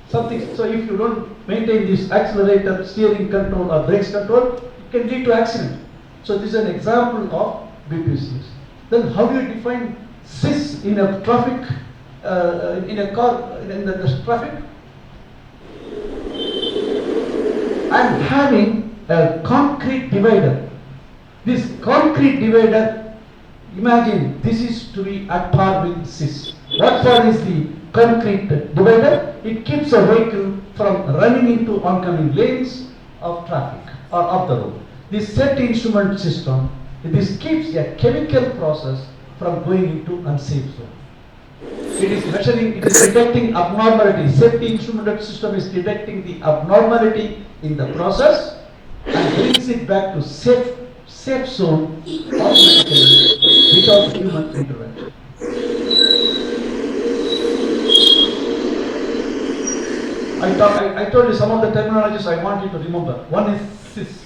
So if you don't maintain this accelerator, steering control or brakes control, it can lead to accident. So this is an example of BPCS. Then how do you define SIS in a traffic, in the traffic? I'm having a concrete divider. This concrete divider, imagine this is to be at par with SIS. What for is the concrete divider? It keeps a vehicle from running into oncoming lanes of traffic or of the road. This safety instrument system, this keeps a chemical process from going into unsafe zone. It is measuring, it is detecting abnormality. Safety instrument system is detecting the abnormality in the process and brings it back to safe zone automatically without human intervention. I told you some of the terminologies I want you to remember. One is SIS,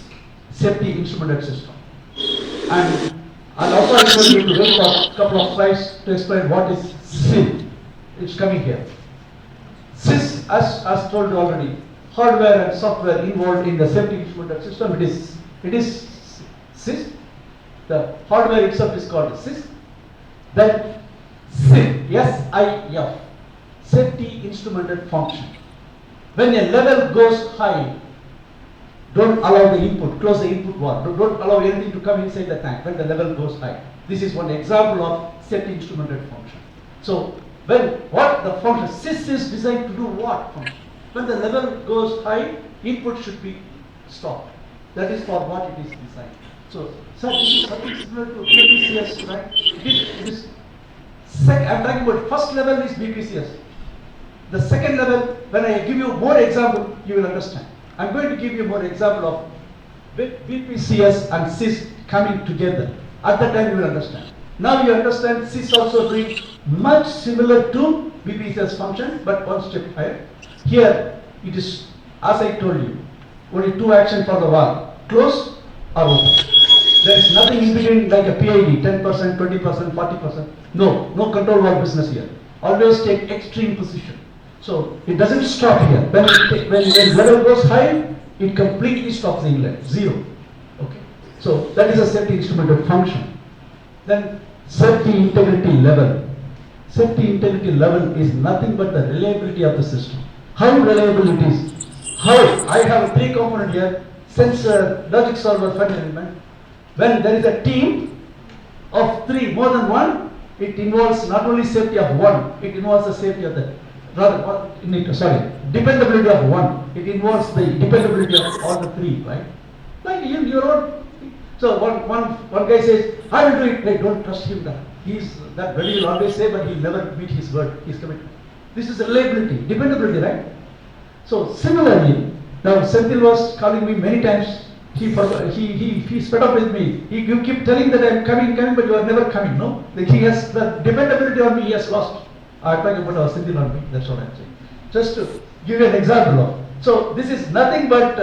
Safety Instrumented System. And also I told you to wait for a couple of slides to explain what is SIS. It's coming here. SIS, as told you already, hardware and software involved in the safety instrumented system. It is SIS. The hardware itself is called SIS. Then SIF, S-I-F, Safety Instrumented Function. When a level goes high, don't allow the input, close the input valve. Don't allow anything to come inside the tank when the level goes high. This is one example of safety instrumented function. So, what the function, SIS is designed to do what function? When the level goes high, input should be stopped. That is for what it is designed. So, sir, this is something similar to BPCS, right? I'm talking about first level is BPCS. The second level, when I give you more example, you will understand. I'm going to give you more example of BPCS and SIS coming together. At that time you will understand. Now you understand SIS also doing much similar to BPCS function, but one step higher. Here it is, as I told you, only two actions for the valve, close or open. There is nothing in between like a PID, 10%, 20%, 40%. No control valve business here. Always take extreme position. So it doesn't stop here. When level goes high, it completely stops the inlet, zero. Okay. So that is a safety instrumented function. Then safety integrity level. Safety integrity level is nothing but the reliability of the system. How reliable it is. How I have a 3 component here: sensor, logic solver, final element. When there is a team of 3, more than 1, it involves not only safety of 1, it involves the safety of the dependability of 1. It involves the dependability of all the 3, right? Like your own. So one guy says, I will do it. Hey, don't trust him. That very will always say, but he'll never meet his word, his commitment. This is reliability, dependability, right? So similarly, now Senthil was calling me many times. He's fed up with me. You keep telling that I'm coming, but you are never coming. No, he has the dependability on me. He has lost. I'm talking about our Senthil on me. That's what I'm saying. Just to give you an example of. So this is nothing but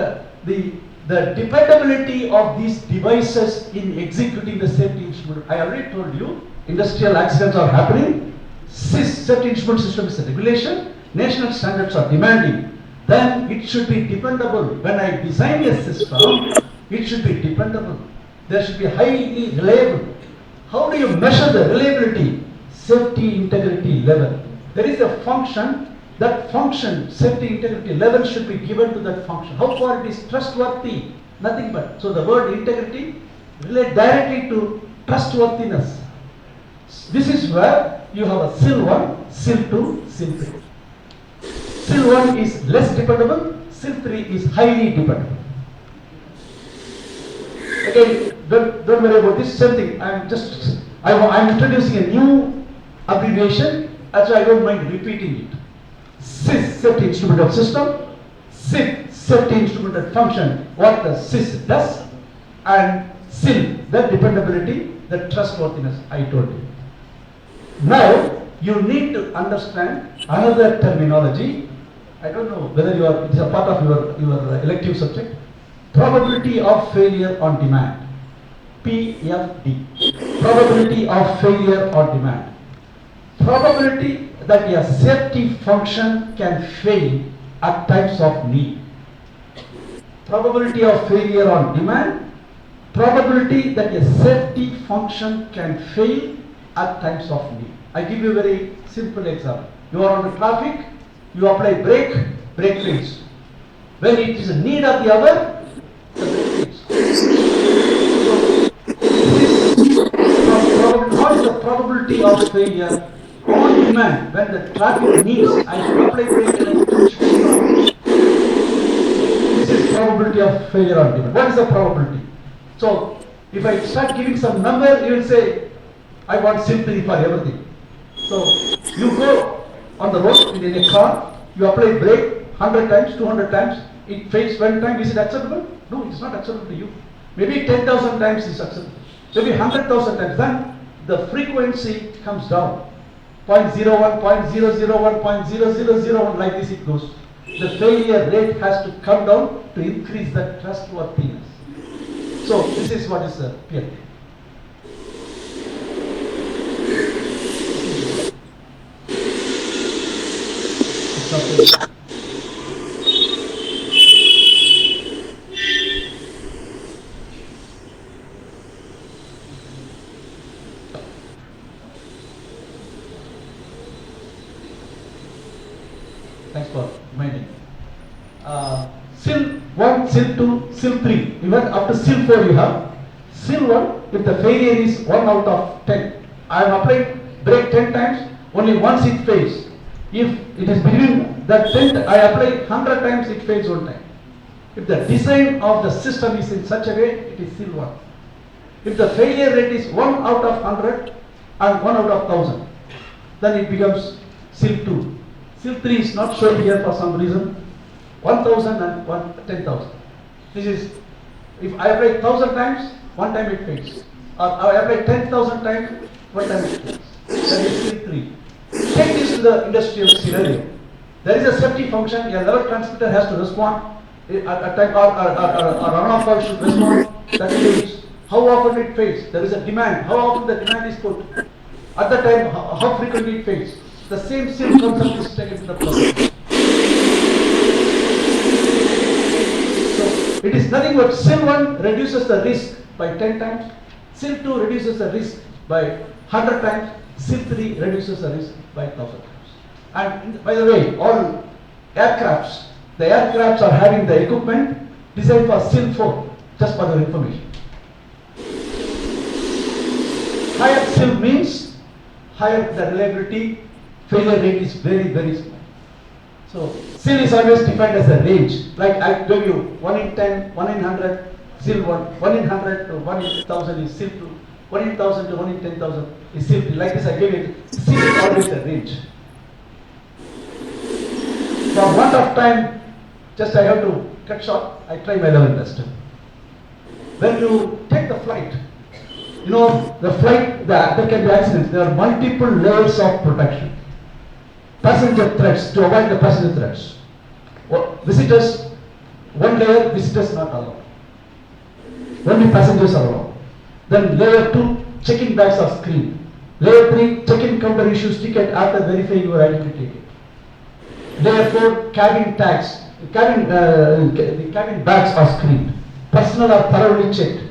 the dependability of these devices in executing the safety instrument. I already told you, industrial accidents are happening. Safety instrument system is a regulation. National standards are demanding. Then it should be dependable. When I design a system, it should be dependable. There should be highly reliable. How do you measure the reliability? Safety integrity level. There is a function. That function, safety integrity level, should be given to that function. How far it is trustworthy? Nothing but. So the word integrity relates directly to trustworthiness. This is where you have a SIL 1, SIL 2, SIL 3. SIL 1 is less dependable, SIL 3 is highly dependable. Again, don't worry about this. Same thing. I'm introducing a new abbreviation, so I don't mind repeating it. SIS, safety instrumented system. SIF, safety instrumented function, what the SIS does, and SIL, the dependability, the trustworthiness I told you. Now, you need to understand another terminology. I don't know whether it is a part of your elective subject. Probability of failure on demand. PFD. Probability of failure on demand. Probability that a safety function can fail at times of need. Probability of failure on demand. Probability that a safety function can fail at times of need. I give you a very simple example. You are on the traffic, you apply brake fails. When it is a need of the hour, the brake fails. What is the probability of failure on demand? When the traffic needs, I should apply brake and I should stop. This is probability of failure on demand. What is the probability? So, if I start giving some number, you will say, I want simply for everything. So, you go on the road in a car, you apply brake 100 times, 200 times, it fails 1 time, is it acceptable? No, it's not acceptable to you. Maybe 10,000 times is acceptable. Maybe 100,000 times, then the frequency comes down. 0.01, 0.001, 0.0001, like this it goes. The failure rate has to come down to increase the trustworthiness. So, this is what is the PFD. Thanks for reminding. SIL 1, SIL 2, SIL 3. Even up to SIL 4 you have. SIL 1, if the failure is 1 out of 10. I have applied brake 10 times, only once it fails. If it is between that 10, I apply 100 times, it fails 1 time. If the design of the system is in such a way, it is SIL 1. If the failure rate is 1 out of 100 and 1 out of 1000, then it becomes SIL 2. SIL 3 is not shown here for some reason. 1000 and 10,000. This is, if I apply 1000 times, 1 time it fails. Or I apply 10,000 times, 1 time it fails. That is SIL 3. Take this to the industrial scenario. There is a safety function, a level transmitter has to respond, a time or runoff valve should respond, that fails. How often it fails? There is a demand. How often the demand is put? At the time, how frequently it fails? The same SIL concept is taken to the process. It is nothing but SIL 1 reduces the risk by 10 times, SIL 2 reduces the risk by 100 times, SIL 3 reduces the risk by 1000 times. And by the way, all aircrafts, the aircrafts are having the equipment designed for SIL 4, just for your information. Higher SIL means higher the reliability, failure rate is very, very small. So SIL is always defined as a range. Like I gave you 1 in 10, 1 in 100, SIL 1, 1 in 100 to 1 in 1000 is SIL 2, 1 in 1000 to 1 in 10,000 is SIL 3. Like this I gave you, SIL is always a range. For want of time, just I have to cut short, I try my level best. When you take the flight, you know, the flight, there can be accidents. There are multiple layers of protection. Passenger threats, to avoid the passenger threats. Visitors, one layer, visitors not allowed. Only passengers are allowed. Then layer 2, check-in bags are screened. Layer 3, check-in counter issues ticket after verifying your identity ticket. Layer 4, cabin tags. The cabin bags are screened. Personnel are thoroughly checked.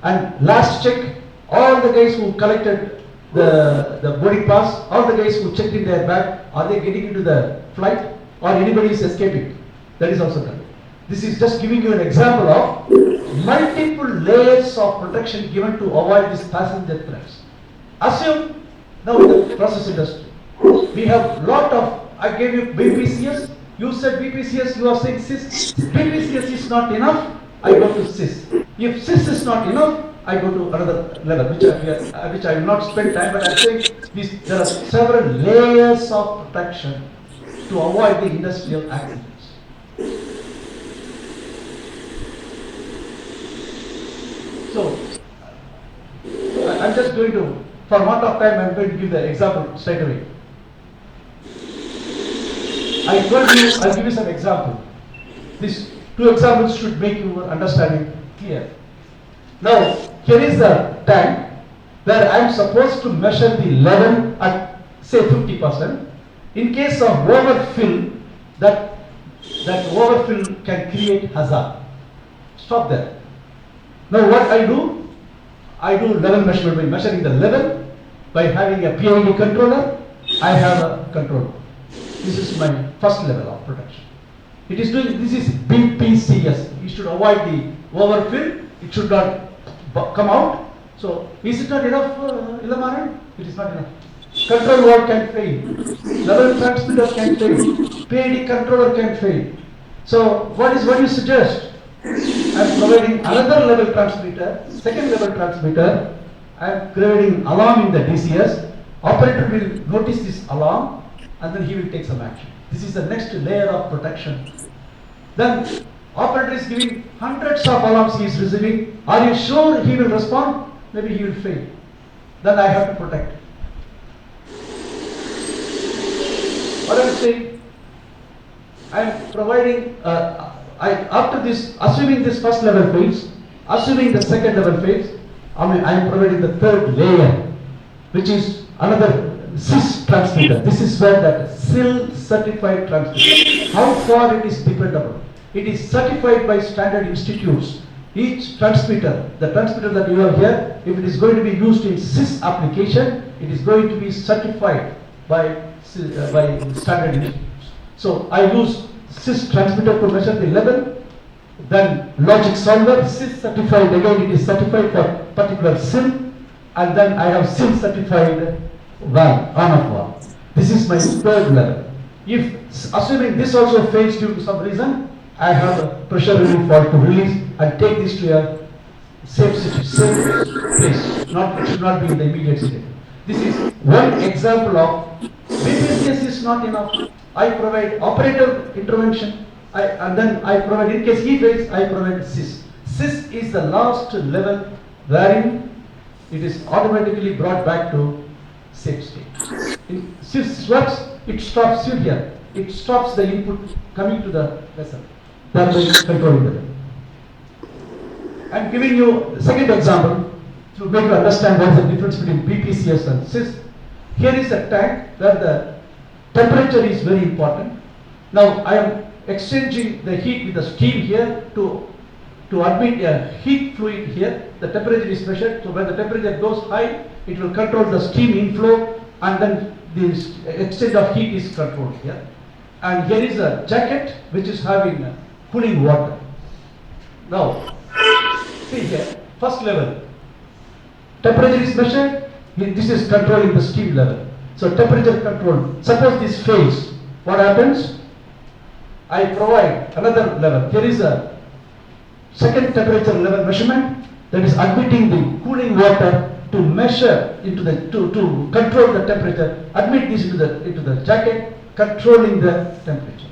And last check, all the guys who collected the boarding pass, all the guys who checked in their bag, are they getting into the flight or anybody is escaping? That is also done. This is just giving you an example of multiple layers of protection given to avoid these passenger threats. Assume now in the process industry, we have lot of, I gave you BPCS, you said BPCS, you are saying CIS. BPCS is not enough, I go to CIS. If CIS is not enough, I go to another level, which I will not spend time, but I think there are several layers of protection to avoid the industrial accidents. So, I'm just going to, for want of time, I'm going to give the example straight away. I told you, I'll give you some example. These two examples should make your understanding clear. Now, here is the tank where I am supposed to measure the level at say 50%. In case of overfill, that overfill can create hazard. Stop there. Now what I do level measurement by measuring the level, by having a PID controller, I have a controller. This is my first level of protection. It is doing, this is BPCS. You should avoid the overfill. It should not come out. So, is it not enough, Ilamaran? It is not enough. Control word can fail. Level transmitter can fail. PID controller can fail. So, what do you suggest? I am providing another level transmitter, second level transmitter. I am providing alarm in the DCS. Operator will notice this alarm and then he will take some action. This is the next layer of protection. Then operator is giving hundreds of alarms he is receiving. Are you sure he will respond? Maybe he will fail. Then I have to protect. What I am saying, I am providing, after this, assuming this first level fails, assuming the second level fails, I am providing the third layer, which is another CIS transmitter. This is where that SIL certified transmitter. How far it is dependable? It is certified by standard institutes. Each transmitter, the transmitter that you have here, if it is going to be used in CIS application, it is going to be certified by standard institutes. So I use CIS transmitter to measure the level. Then logic solver, CIS certified, again it is certified for particular SIL. And then I have SIL certified valve, on-off valve. This is my third level. If, assuming this also fails due to some reason, I have a pressure relief valve to release and take this to a safe place. It should not be in the immediate state. This is one example of BPCS is not enough. I provide operator intervention, and then I provide, in case he fails, I provide CIS. CIS is the last level wherein it is automatically brought back to safe state. In CIS works, it stops you here. It stops the input coming to the vessel. That is controlling them. I am giving you the second example to make you understand what is the difference between BPCS and CIS. Here is a tank where the temperature is very important. Now I am exchanging the heat with the steam here to to admit a heat fluid here. The temperature is measured, so when the temperature goes high, it will control the steam inflow, and then the extent of heat is controlled here. And here is a jacket which is having cooling water. Now, see here, first level, temperature is measured, this is controlling the steam level. So temperature control, suppose this fails, what happens? I provide another level. Here is a second temperature level measurement, that is admitting the cooling water to measure into the, to control the temperature, admit this into the jacket, controlling the temperature.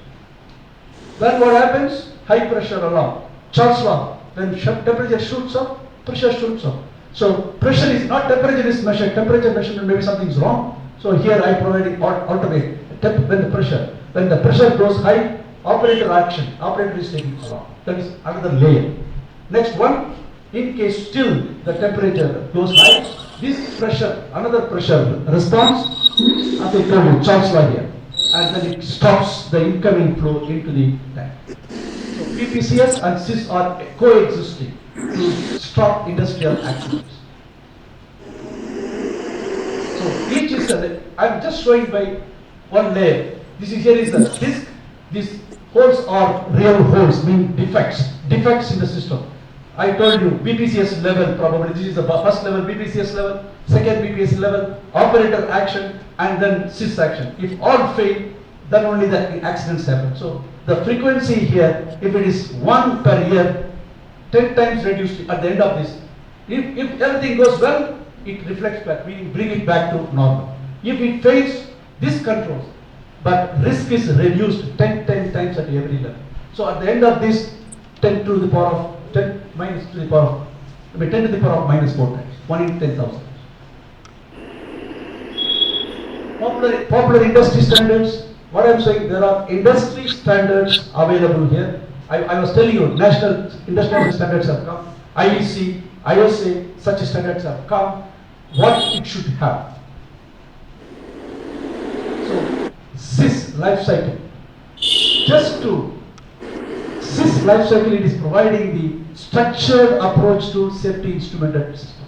Then what happens? High pressure alarm. Charles law, when temperature shoots up, pressure shoots up. So pressure is not temperature is measured, temperature measurement, maybe something is wrong. So here I providing alternate, when the pressure goes high, operator action, operator is taking alarm. That is another layer. Next one, in case still the temperature goes high, this pressure, another pressure response, as I told you, Charles law here, and then it stops the incoming flow into the tank. So PPCS and CIS are coexisting to stop industrial activities. So each is I am just showing by one layer. This is here is the disk. These holes are real holes, mean defects in the system. I told you BPCS level, probably this is the first level BPCS level, second BPCS level, operator action, and then CIS action. If all fail, then only the accidents happen. So the frequency here, if it is 1 per year, 10 times reduced at the end of this. If everything goes well, it reflects back, we bring it back to normal. If it fails, this controls, but risk is reduced 10 times at every level. So at the end of this, 10 to the power of 10 minus to the power of, 10 to the power of minus 4 times, 1 in 10,000. Popular industry standards. What I am saying, there are industry standards available here. I was telling you, national industrial standards have come, IEC, ISA, such standards have come. What it should have. So, CIS life cycle. Just to CIS life cycle, it is providing the structured approach to safety instrumented system.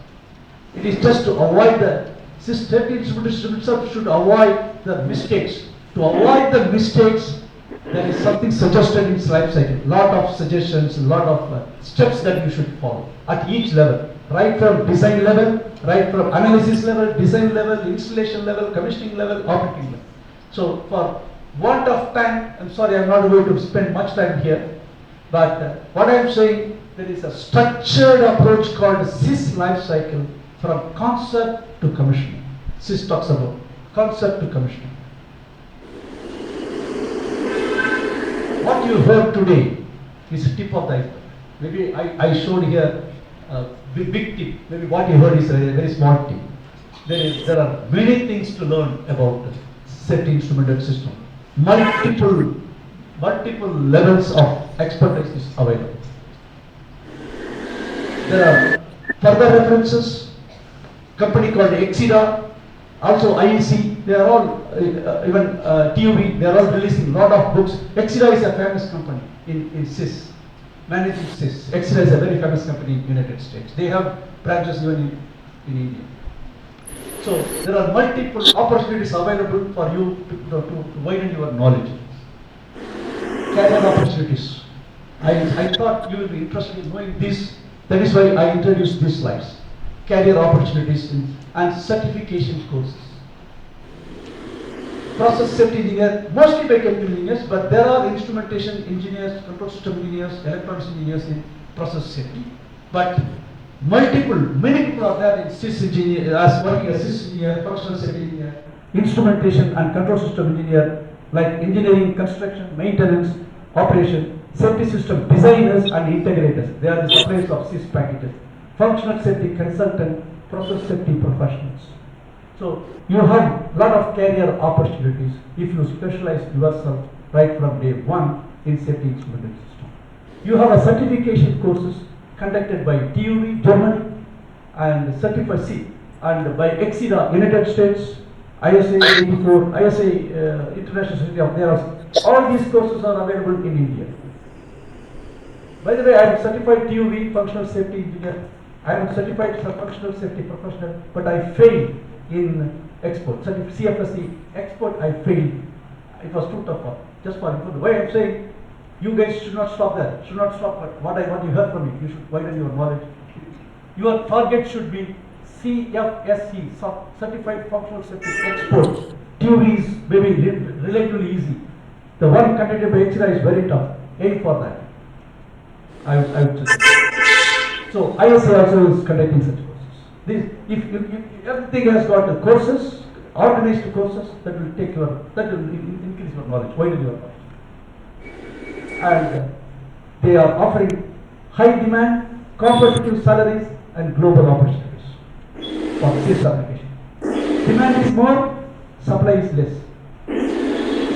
It is just to avoid the safety instrumented system should avoid the mistakes. To avoid the mistakes, there is something suggested in its life cycle. Lot of suggestions, lot of steps that you should follow at each level, right from design level, right from analysis level, design level, installation level, commissioning level, operating level. So for want of time, I'm sorry, I'm not going to spend much time here, but what I'm saying, there is a structured approach called CIS life cycle from concept to commissioning. CIS talks about concept to commissioning. What you heard today is the tip of the iceberg. Maybe I showed here a big tip. Maybe what you heard is a very small tip. There are many things to learn about the safety instrumented system. Multiple levels of expertise is available. There are further references. Company called Exida, also IEC, they are all, even DOIE, they are all releasing a lot of books. Exida is a famous company in CIS, managing CIS. Exida is a very famous company in the United States. They have branches even in India. So there are multiple opportunities available for you to widen your knowledge. Career opportunities. I thought you will be interested in knowing this. That is why I introduced these slides. Career opportunities and certification courses. Process safety engineer, mostly by chemical engineers, but there are instrumentation engineers, control system engineers, electronics engineers in process safety. But many people are there in CIS engineer, as working as CIS engineer, functional safety engineer, instrumentation and control system engineer, like engineering, construction, maintenance, operation, safety system designers and integrators. They are the suppliers of CIS packages. Functional safety consultant, process safety professionals. So you have a lot of career opportunities if you specialize yourself right from day one in safety instrumented system. You have a certification courses conducted by DOIE, Germany, and certified C, and by Exida, United States, ISA 84, ISA International Society of There. All these courses are available in India. By the way, I am certified TUV functional safety engineer. I am certified functional safety professional, but I failed in export. CFSE export, I failed. It was too tough. Just for the way I'm saying, you guys should not stop there. Should not stop at what you heard from me. You should widen your knowledge. Your target should be CFSE, Certified Functional Safety Export. TUV is maybe relatively easy. The one conducted by HRA is very tough. Aim for that. I would suggest. So ISA also is conducting such courses. If everything has got the courses, organized courses, that will increase your knowledge, widen your knowledge. And they are offering high demand, competitive salaries, and global opportunities for this application. Demand is more, supply is less.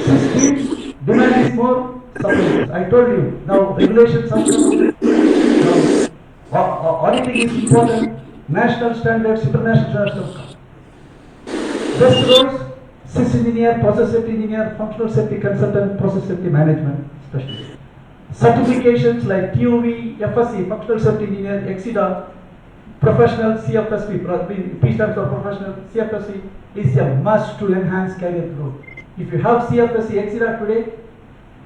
System, demand is more, supply is less. I told you, now regulations are coming. Now, auditing is important, national standards, international standards have come. Best roles, sys engineer, process safety engineer, functional safety consultant, process safety management specialist. Certifications like TUV, FSC, functional safety engineer, EXIDA, professional CFSP, P stands for professional, CFSC is a must to enhance career growth. If you have CFSC, EXIDA today,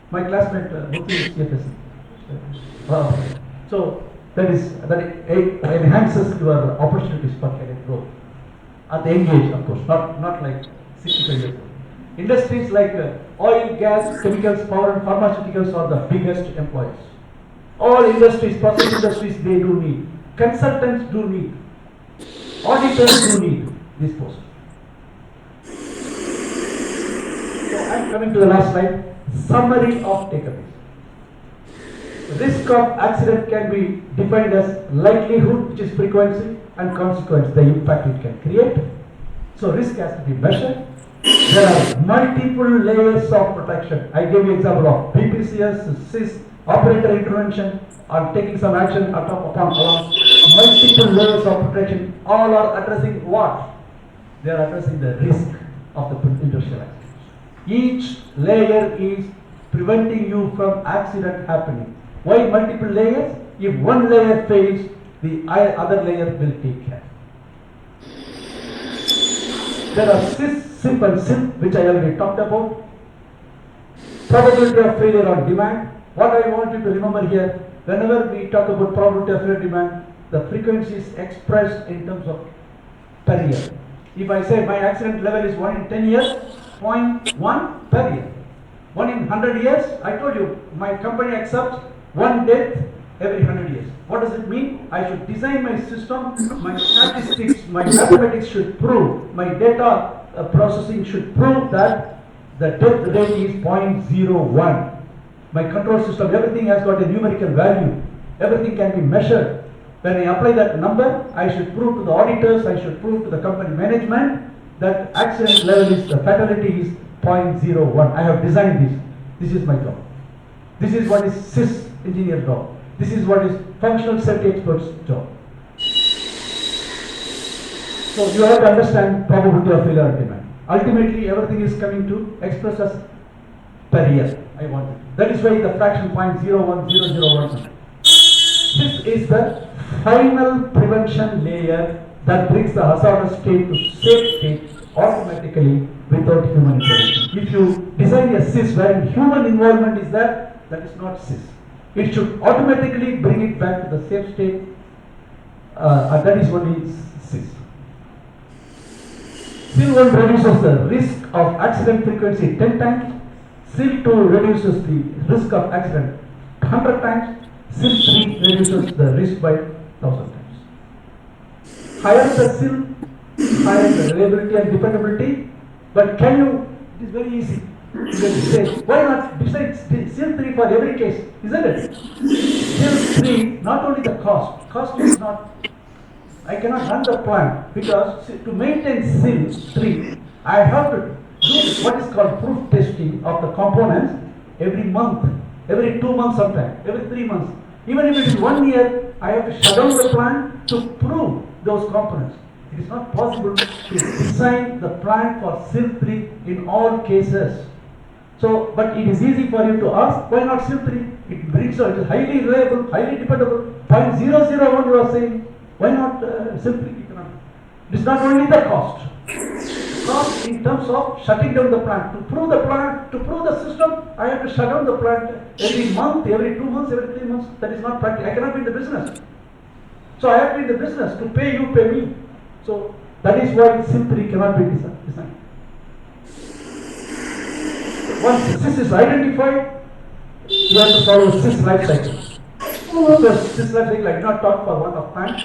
my classmate working with CFSC. So that enhances your opportunities for career growth. At the young age, of course, not like 65 years old. Industries like oil, gas, chemicals, power and pharmaceuticals are the biggest employers. All industries, process industries, they do need. Consultants do need. Auditors do need this post. So I am coming to the last slide. Summary of takeaways. Risk of accident can be defined as likelihood, which is frequency, and consequence, the impact it can create. So risk has to be measured. There are multiple layers of protection. I gave you example of BPCS, SIS, operator intervention, or taking some action upon alarm. Multiple layers of protection. All are addressing what? They are addressing the risk of the industrial accidents. Each layer is preventing you from accident happening. Why multiple layers? If one layer fails, the other layer will take care. There are SIS, SIP and SIP, which I already talked about. Probability of failure on demand. What I want you to remember here, whenever we talk about probability of failure demand, the frequency is expressed in terms of per year. If I say my accident level is 1 in 10 years, 0.1 per year. 1 in 100 years, I told you, my company accepts 1 death every 100 years. What does it mean? I should design my system, my statistics, my mathematics should prove, my data processing should prove that the death rate is 0.01. My control system, everything has got a numerical value. Everything can be measured. When I apply that number, I should prove to the auditors, I should prove to the company management that accident level is, the fatality is 0.01. I have designed this. This is my job. This is what is SIS engineer job. This is what is functional safety expert's job. So you have to understand probability of failure and demand. Ultimately, everything is coming to express as per year. I want it. That is why the fraction 0.01001. This is the final prevention layer that brings the hazardous state to safe state automatically without human intervention. If you design a SIS where human involvement is there, that is not SIS. It should automatically bring it back to the safe state, and that is only SIS. SIL 1 reduces the risk of accident frequency 10 times, SIL 2 reduces the risk of accident 100 times, SIL 3 reduces the risk by 1000 times. Higher the SIL, higher the reliability and dependability, but can you, it is very easy. You can say, why not decide SIL 3 for every case, isn't it? SIL 3, not only the cost is not, I cannot run the plant because to maintain SIL 3, I have to do what is called proof testing of the components every month, every 2 months sometimes, every 3 months. Even if it is 1 year, I have to shut down the plant to prove those components. It is not possible to design the plant for SIL 3 in all cases. So, but it is easy for you to ask, why not SIL3? It brings out, it is highly reliable, highly dependable. 0.001 you are saying, why not SIL3? It is not only the cost. Cost in terms of shutting down the plant. To prove the plant, to prove the system, I have to shut down the plant every month, every 2 months, every 3 months. That is not practical. I cannot be in the business. So I have to be in the business. To pay you, pay me. So that is why SIL3 cannot be designed. Once CIS is identified, you have to follow CIS life cycle. So CIS life cycle I did not talk for one of time,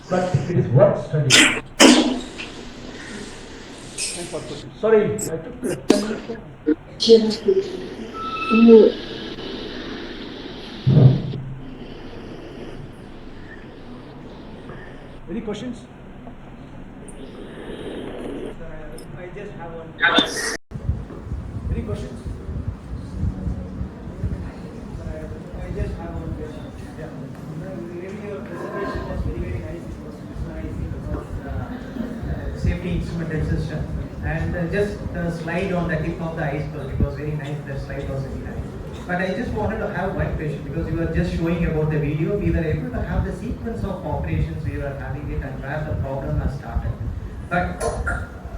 but it is worth studying. Sorry, I took 10 minutes. Any questions? I just have one. Any questions? I just have one question. Yeah. Really, your presentation was very nice. It was mesmerizing about safety instrumented system, and just the slide on the tip of the iceberg. It was very nice. The slide was very nice. But I just wanted to have one question, because you were just showing about the video. We were able to have the sequence of operations we were having it and where the problem has started. But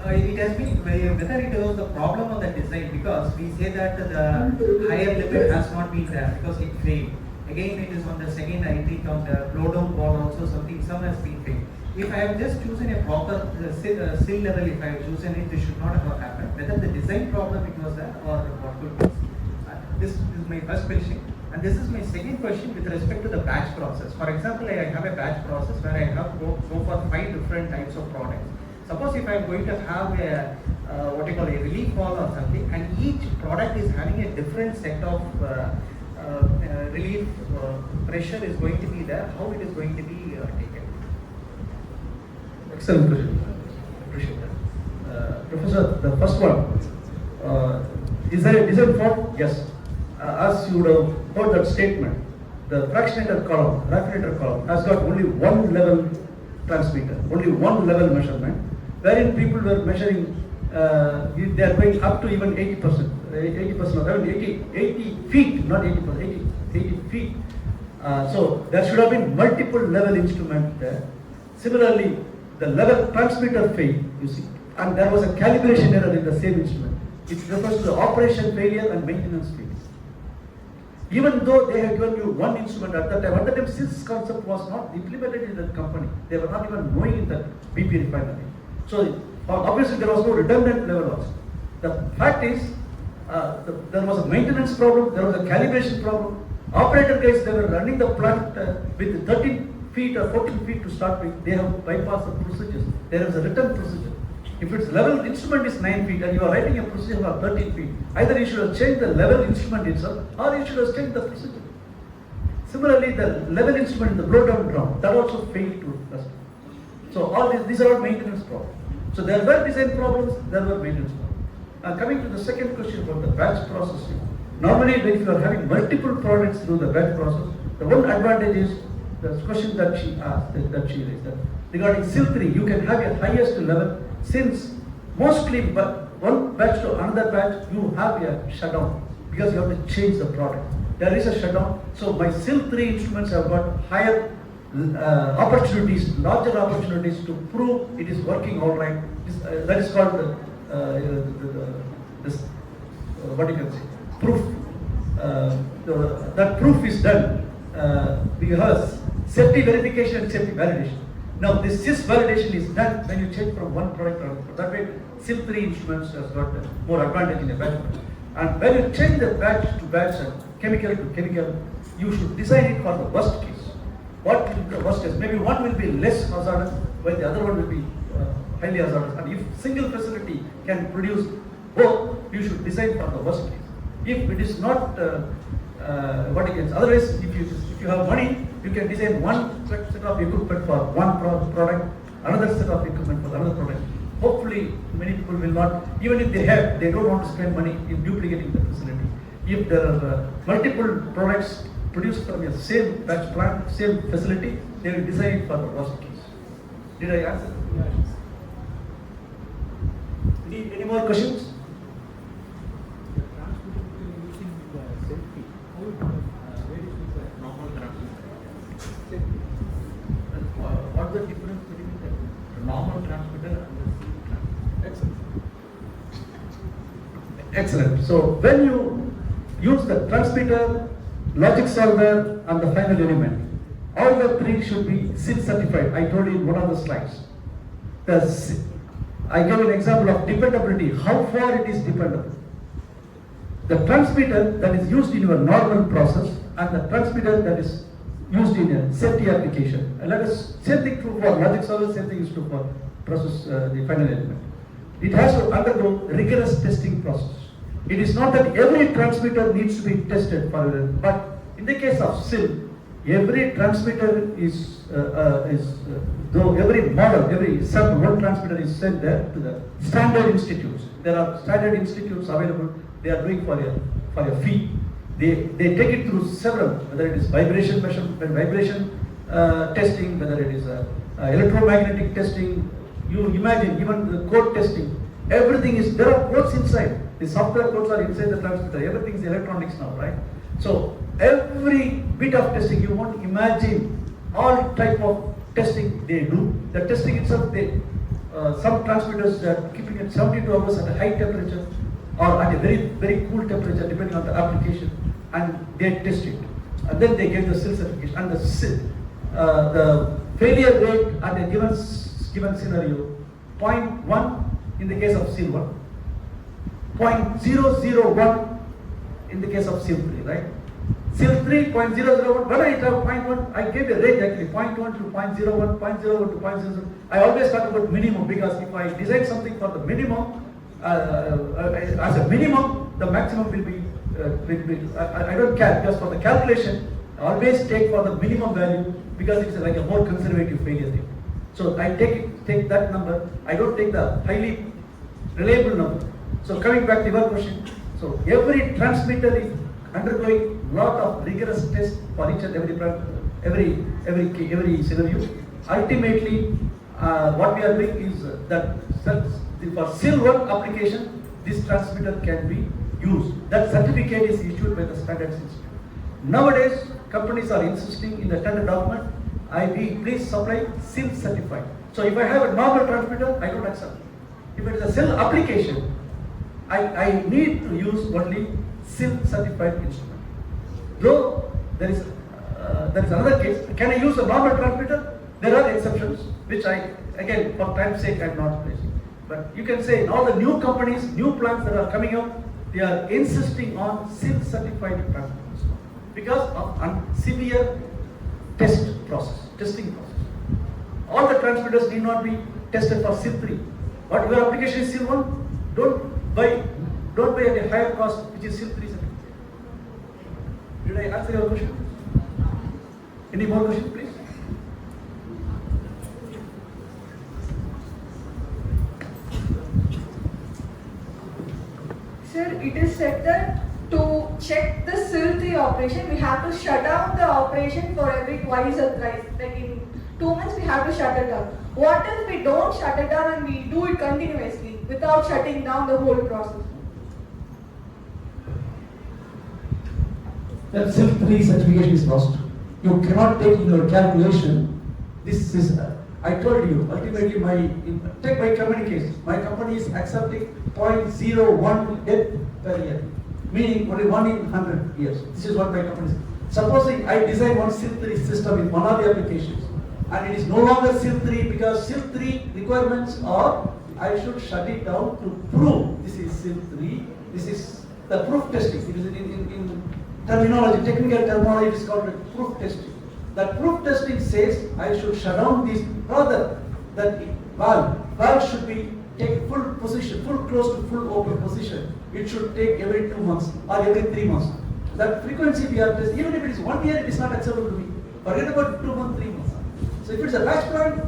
it has been, whether it was the problem of the design, because we say that the higher limit has not been there because it failed. Again, it is on the second, I think on the blow down ball also some has been failed. If I have just chosen a proper sill level, if I have chosen it, this should not have happened. Whether the design problem it was there or what could be. This is my first question, and this is my second question with respect to the batch process. For example, I have a batch process where I have go for 5 different types of products. Suppose if I am going to have a what you call a relief ball or something, and each product is having a different set of relief pressure is going to be there, how it is going to be taken? Excellent question. Appreciate that. Professor, the first one, is there a design fault? Yes. As you would have heard that statement, the fractionator column, raffinator column has got only one level transmitter, only one level measurement, wherein people were measuring, they are going up to even 80%, 80% or 80 feet, not 80%, 80 feet. So there should have been multiple level instrument there. Similarly, the level transmitter failed, you see, and there was a calibration error in the same instrument. It refers to the operation failure and maintenance failure. Even though they had given you one instrument at that time CIS concept was not implemented in that company. They were not even knowing in that BP refinery. So obviously there was no redundant level also. The fact is, there was a maintenance problem, there was a calibration problem. Operator guys, they were running the plant with 13 feet or 14 feet to start with. They have bypassed the procedures. There is a written procedure. If its level instrument is 9 feet and you are writing a procedure of 13 feet, either you should have changed the level instrument itself or you should have changed the procedure. Similarly, the level instrument in the blow down drum, that also failed to test. So all these are all maintenance problems. So there were design problems, there were maintenance problems. Coming to the second question about the batch processing. Normally, if you are having multiple products through the batch process, the one advantage is the question that she asked, that she raised, that regarding SIL3, you can have a highest level, since mostly one batch to another batch, you have a shutdown because you have to change the product. There is a shutdown. So my SIL3 instruments have got higher opportunities, larger opportunities to prove it is working all right. That is called what you can say, proof. That proof is done because safety verification and safety validation. Now this CIS validation is done when you change from one product to another. That way SIL3 instruments has got more advantage in a batch. And when you change the batch to batch and chemical to chemical, you should design it for the worst case. What will be the worst case? Maybe one will be less hazardous, while the other one will be highly hazardous. And if single facility can produce both, you should design for the worst case. If it is not what you can say, otherwise if you have money, you can design one set of equipment for one product, another set of equipment for another product. Hopefully, many people will not, even if they have, they don't want to spend money in duplicating the facility. If there are multiple products produced from the same batch plant, same facility, they will design it for the worst case. Did I answer? Any more questions? Excellent. So when you use the transmitter, logic solver and the final element, all the three should be SIL certified. I told you in one of the slides. I gave an example of dependability, how far it is dependable. The transmitter that is used in your normal process and the transmitter that is used in a safety application. And let us, same thing true for logic solver, same thing is true for process, the final element. It has to undergo rigorous testing process. It is not that every transmitter needs to be tested for it, but in the case of SIL, every transmitter is though every model, every sample, one transmitter is sent there to the standard institutes. There are standard institutes available. They are doing for a fee. They take it through several, whether it is vibration measurement, vibration testing, whether it is electromagnetic testing. You imagine even the code testing. Everything is, there are codes inside. The software codes are inside the transmitter. Everything is electronics now, right? So every bit of testing, you won't imagine all type of testing they do. The testing itself, some transmitters are keeping it 72 hours at a high temperature or at a very, very cool temperature depending on the application, and they test it. And then they get the SIL certification. And the failure rate at a given scenario, 0.1 in the case of SIL 1, 0.001 in the case of SIL 3, right? SIL 3, 0.001, when I have 0.1, I gave a range actually, 0.1 to 0.01, 0.01 to 0.00. I always talk about minimum because if I design something for the minimum, as a minimum, the maximum will be, I don't care, because for the calculation, I always take for the minimum value because it's like a more conservative failure thing. So I take that number, I don't take the highly reliable number. So coming back to your question, so every transmitter is undergoing lot of rigorous tests for each and every scenario. Ultimately, what we are doing is that for SIL 1 application, this transmitter can be used. That certificate is issued by the Standards Institute. Nowadays, companies are insisting in the standard document, please supply SIL certified. So if I have a normal transmitter, I don't accept. If it is a SIL application, I need to use only SIL certified instrument. Though there is another case, can I use a normal transmitter? There are exceptions, which again, for time's sake, I am not placing. But you can say all the new companies, new plants that are coming up, they are insisting on SIL certified transmitters because of severe testing process. All the transmitters need not be tested for SIL 3. But your application is SIL 1, don't buy at a higher cost, which is SIL 3 certificate. Did I answer your question? Any more questions, please? Sir, it is said that to check the SIL 3 operation, we have to shut down the operation for every twice or thrice. Like in 2 months, we have to shut it down. What if we don't shut it down and we do it continuously without shutting down the whole process? That SIL 3 certification is lost. You cannot take in your calculation. This is, I told you, ultimately take my company case. My company is accepting 0.01 death per year, meaning only 1 in 100 years. This is what my company is. Supposing I design one SIL 3 system in one of the applications, and it is no longer SIL 3 because SIL 3 requirements are, I should shut it down to prove this is SIL 3. This is the proof testing. It is in terminology, technical terminology, it is called proof testing. That proof testing says I should shut down this, rather that valve should be take full position, full close to full open position. It should take every 2 months or every 3 months. That frequency we are testing, even if it is 1 year, it is not acceptable to me. Forget about 2 months, 3 months. So if it's a batch plant,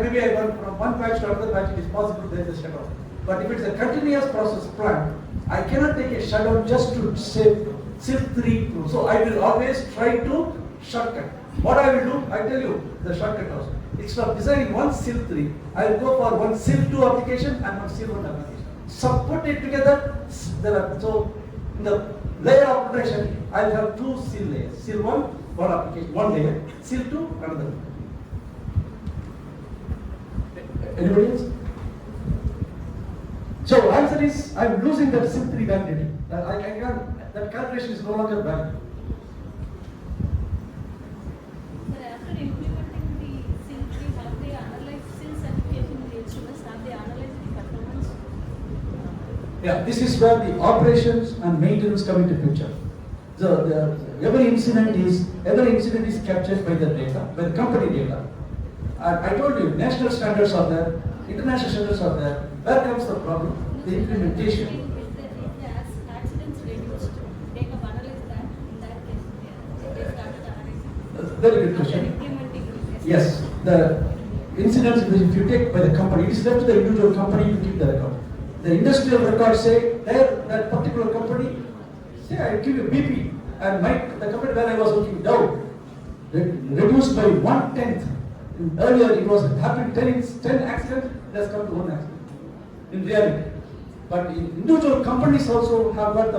maybe I want from one batch to another batch, it is possible there is a shutdown. But if it's a continuous process plant, I cannot take a shutdown just to save SIL 3. So I will always try to shortcut. What I will do, I tell you the shortcut also. Instead of designing one SIL 3, I will go for one SIL 2 application and one SIL 1 application. So put it together. So in the layer of protection, I will have 2 SIL layers. SIL 1, one application, one layer. SIL 2, another. Anybody else? So answer answer is I'm losing that SIL3 validity. I can't, that calculation is no longer valid. Sir, after implementing the SIL3, have they analyzed SIL certification in the instruments? Have they analyzed the performance? Yeah, this is where the operations and maintenance come into picture. Every incident is captured by the data, by the company data. And I told you, national standards are there, international standards are there. Where comes the problem? The implementation. If the accidents reduced, they have analyzed that. In that case, they started analyzing. Very good After question. implementing it. Yes, the incidents, if you take by the company, it is left to the individual company to keep the record. The industrial records say that particular company, say I give you BP, and the company where I was working, Dow, reduced by 1/10. Earlier it was happened 10 accidents, it has come to 1 accident in reality. But individual companies also have got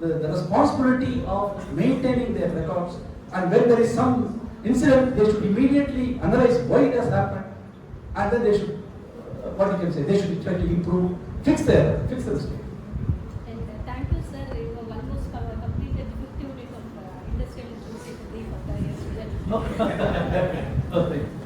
the responsibility of maintaining their records, and when there is some incident, they should immediately analyze why it has happened, and then they should, they should try to improve, fix the mistake. And thank you, sir. You have almost completed 50 units of industrial instruments in 3 years. No, thank you.